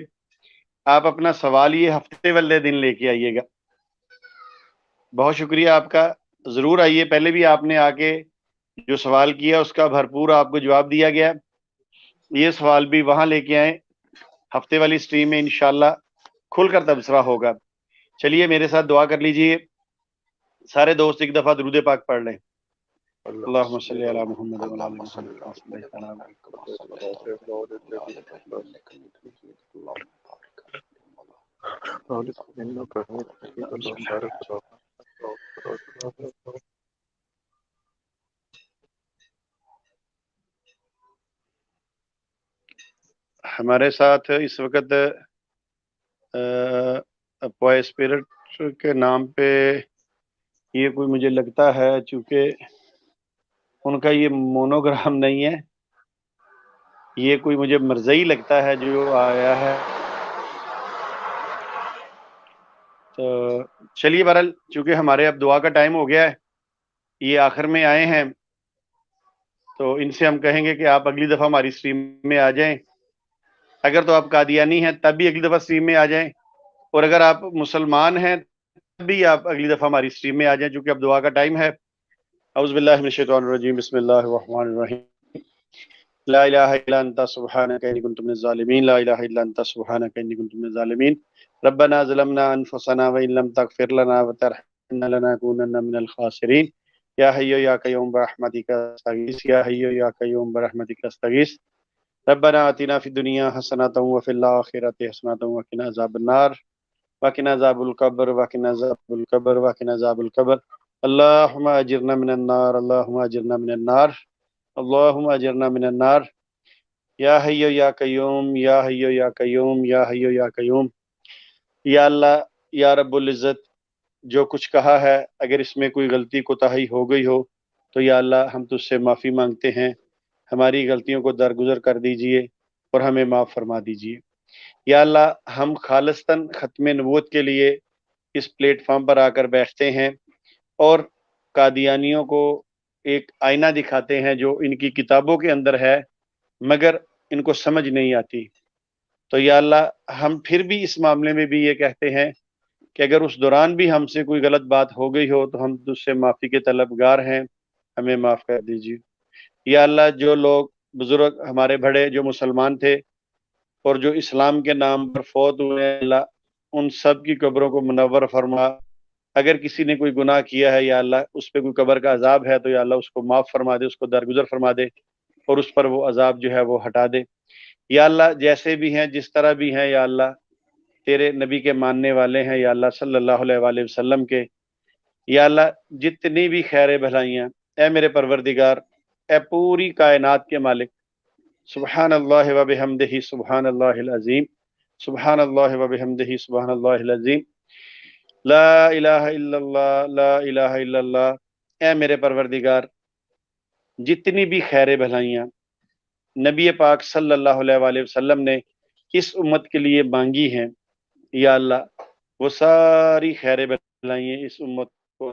آپ اپنا سوال یہ ہفتے والے دن لے کے آئیے گا. بہت شکریہ آپ کا، ضرور آئیے. پہلے بھی آپ نے آ کے جو سوال کیا اس کا بھرپور آپ کو جواب دیا گیا. یہ سوال بھی وہاں لے کے آئیں. ہفتے والی سٹریم میں انشاءاللہ کھل کر تبصرہ ہوگا. چلیے میرے ساتھ دعا کر لیجئے. سارے دوست ایک دفعہ درود پاک پڑھ لیں. اللہم صلی علی محمد و علی آل محمد. ہمارے ساتھ اس وقت پوائے اسپرٹ کے نام پہ یہ کوئی مجھے لگتا ہے، چونکہ ان کا یہ مونوگرام نہیں ہے، یہ کوئی مجھے مرزئی لگتا ہے جو آیا ہے. تو چلیے بہرحال چونکہ ہمارے اب دعا کا ٹائم ہو گیا ہے، یہ آخر میں آئے ہیں، تو ان سے ہم کہیں گے کہ آپ اگلی دفعہ ہماری سٹریم میں آ جائیں. اگر تو آپ قادیانی ہیں تب بھی اگلی دفعہ سٹریم میں آ جائیں، اور اگر آپ مسلمان ہیں تب بھی آپ اگلی دفعہ ہماری سٹریم میں آ جائیں، چونکہ اب دعا کا ٹائم ہے. اعوذ باللہ من الشیطان الرجیم، بسم اللہ الرحمن الرحیم. لا الہ الا انت سبحانک انی کنت من الظالمین. لا الہ الا انت سبحانک انی کنت من الظالمین. ربنا ظلمنا انفسنا وان لم تغفر لنا وترحمنا لنکونن من الخاسرین. یا حی یا قیوم برحمتک استغیث. یا حی یا قیوم برحمتک استغیث. ربنا آتنا فی الدنیا حسنۃ وفی الآخرۃ حسنۃ وقنا عذاب النار وقنا عذاب القبر وقنا عذاب القبر وقنا عذاب القبر. اللہم اجرنا من النار. اللہم اجرنا من النار. اللہم اجرنا من النار. یا حی یا قیوم. یا حی یا قیوم. یا حی یا قیوم. یا اللہ، یا رب العزت، جو کچھ کہا ہے اگر اس میں کوئی غلطی کوتاہی ہو گئی ہو تو یا اللہ ہم تجھ سے معافی مانگتے ہیں. ہماری غلطیوں کو درگزر کر دیجئے اور ہمیں معاف فرما دیجئے. یا اللہ ہم خالصتاً ختم نبوت کے لیے اس پلیٹ فارم پر آ کر بیٹھتے ہیں اور قادیانیوں کو ایک آئینہ دکھاتے ہیں جو ان کی کتابوں کے اندر ہے مگر ان کو سمجھ نہیں آتی. تو یا اللہ ہم پھر بھی اس معاملے میں بھی یہ کہتے ہیں کہ اگر اس دوران بھی ہم سے کوئی غلط بات ہو گئی ہو تو ہم تجھ سے معافی کے طلبگار ہیں، ہمیں معاف کر دیجیے. یا اللہ جو لوگ بزرگ ہمارے بڑے جو مسلمان تھے اور جو اسلام کے نام پر فوت ہوئے ہیں، اللہ ان سب کی قبروں کو منور فرما. اگر کسی نے کوئی گناہ کیا ہے یا اللہ اس پہ کوئی قبر کا عذاب ہے تو یا اللہ اس کو معاف فرما دے، اس کو درگزر فرما دے اور اس پر وہ عذاب جو ہے وہ ہٹا دے. یا اللہ جیسے بھی ہیں جس طرح بھی ہیں یا اللہ تیرے نبی کے ماننے والے ہیں یا اللہ صلی اللہ علیہ وآلہ وسلم کے، یا اللہ جتنی بھی خیر بھلائیاں اے میرے پروردگار، اے پوری کائنات کے مالک، سبحان اللہ و بحمدہ سبحان اللہ العظیم، سبحان اللہ و بحمدہ سبحان اللہ العظیم، لا الہ الا اللہ، لا الہ الا اللہ. اے میرے پروردگار جتنی بھی خیر بھلائیاں نبی پاک صلی اللہ علیہ وآلہ وسلم نے اس امت کے لیے مانگی ہیں یا اللہ وہ ساری خیر بھلائیاں اس امت کو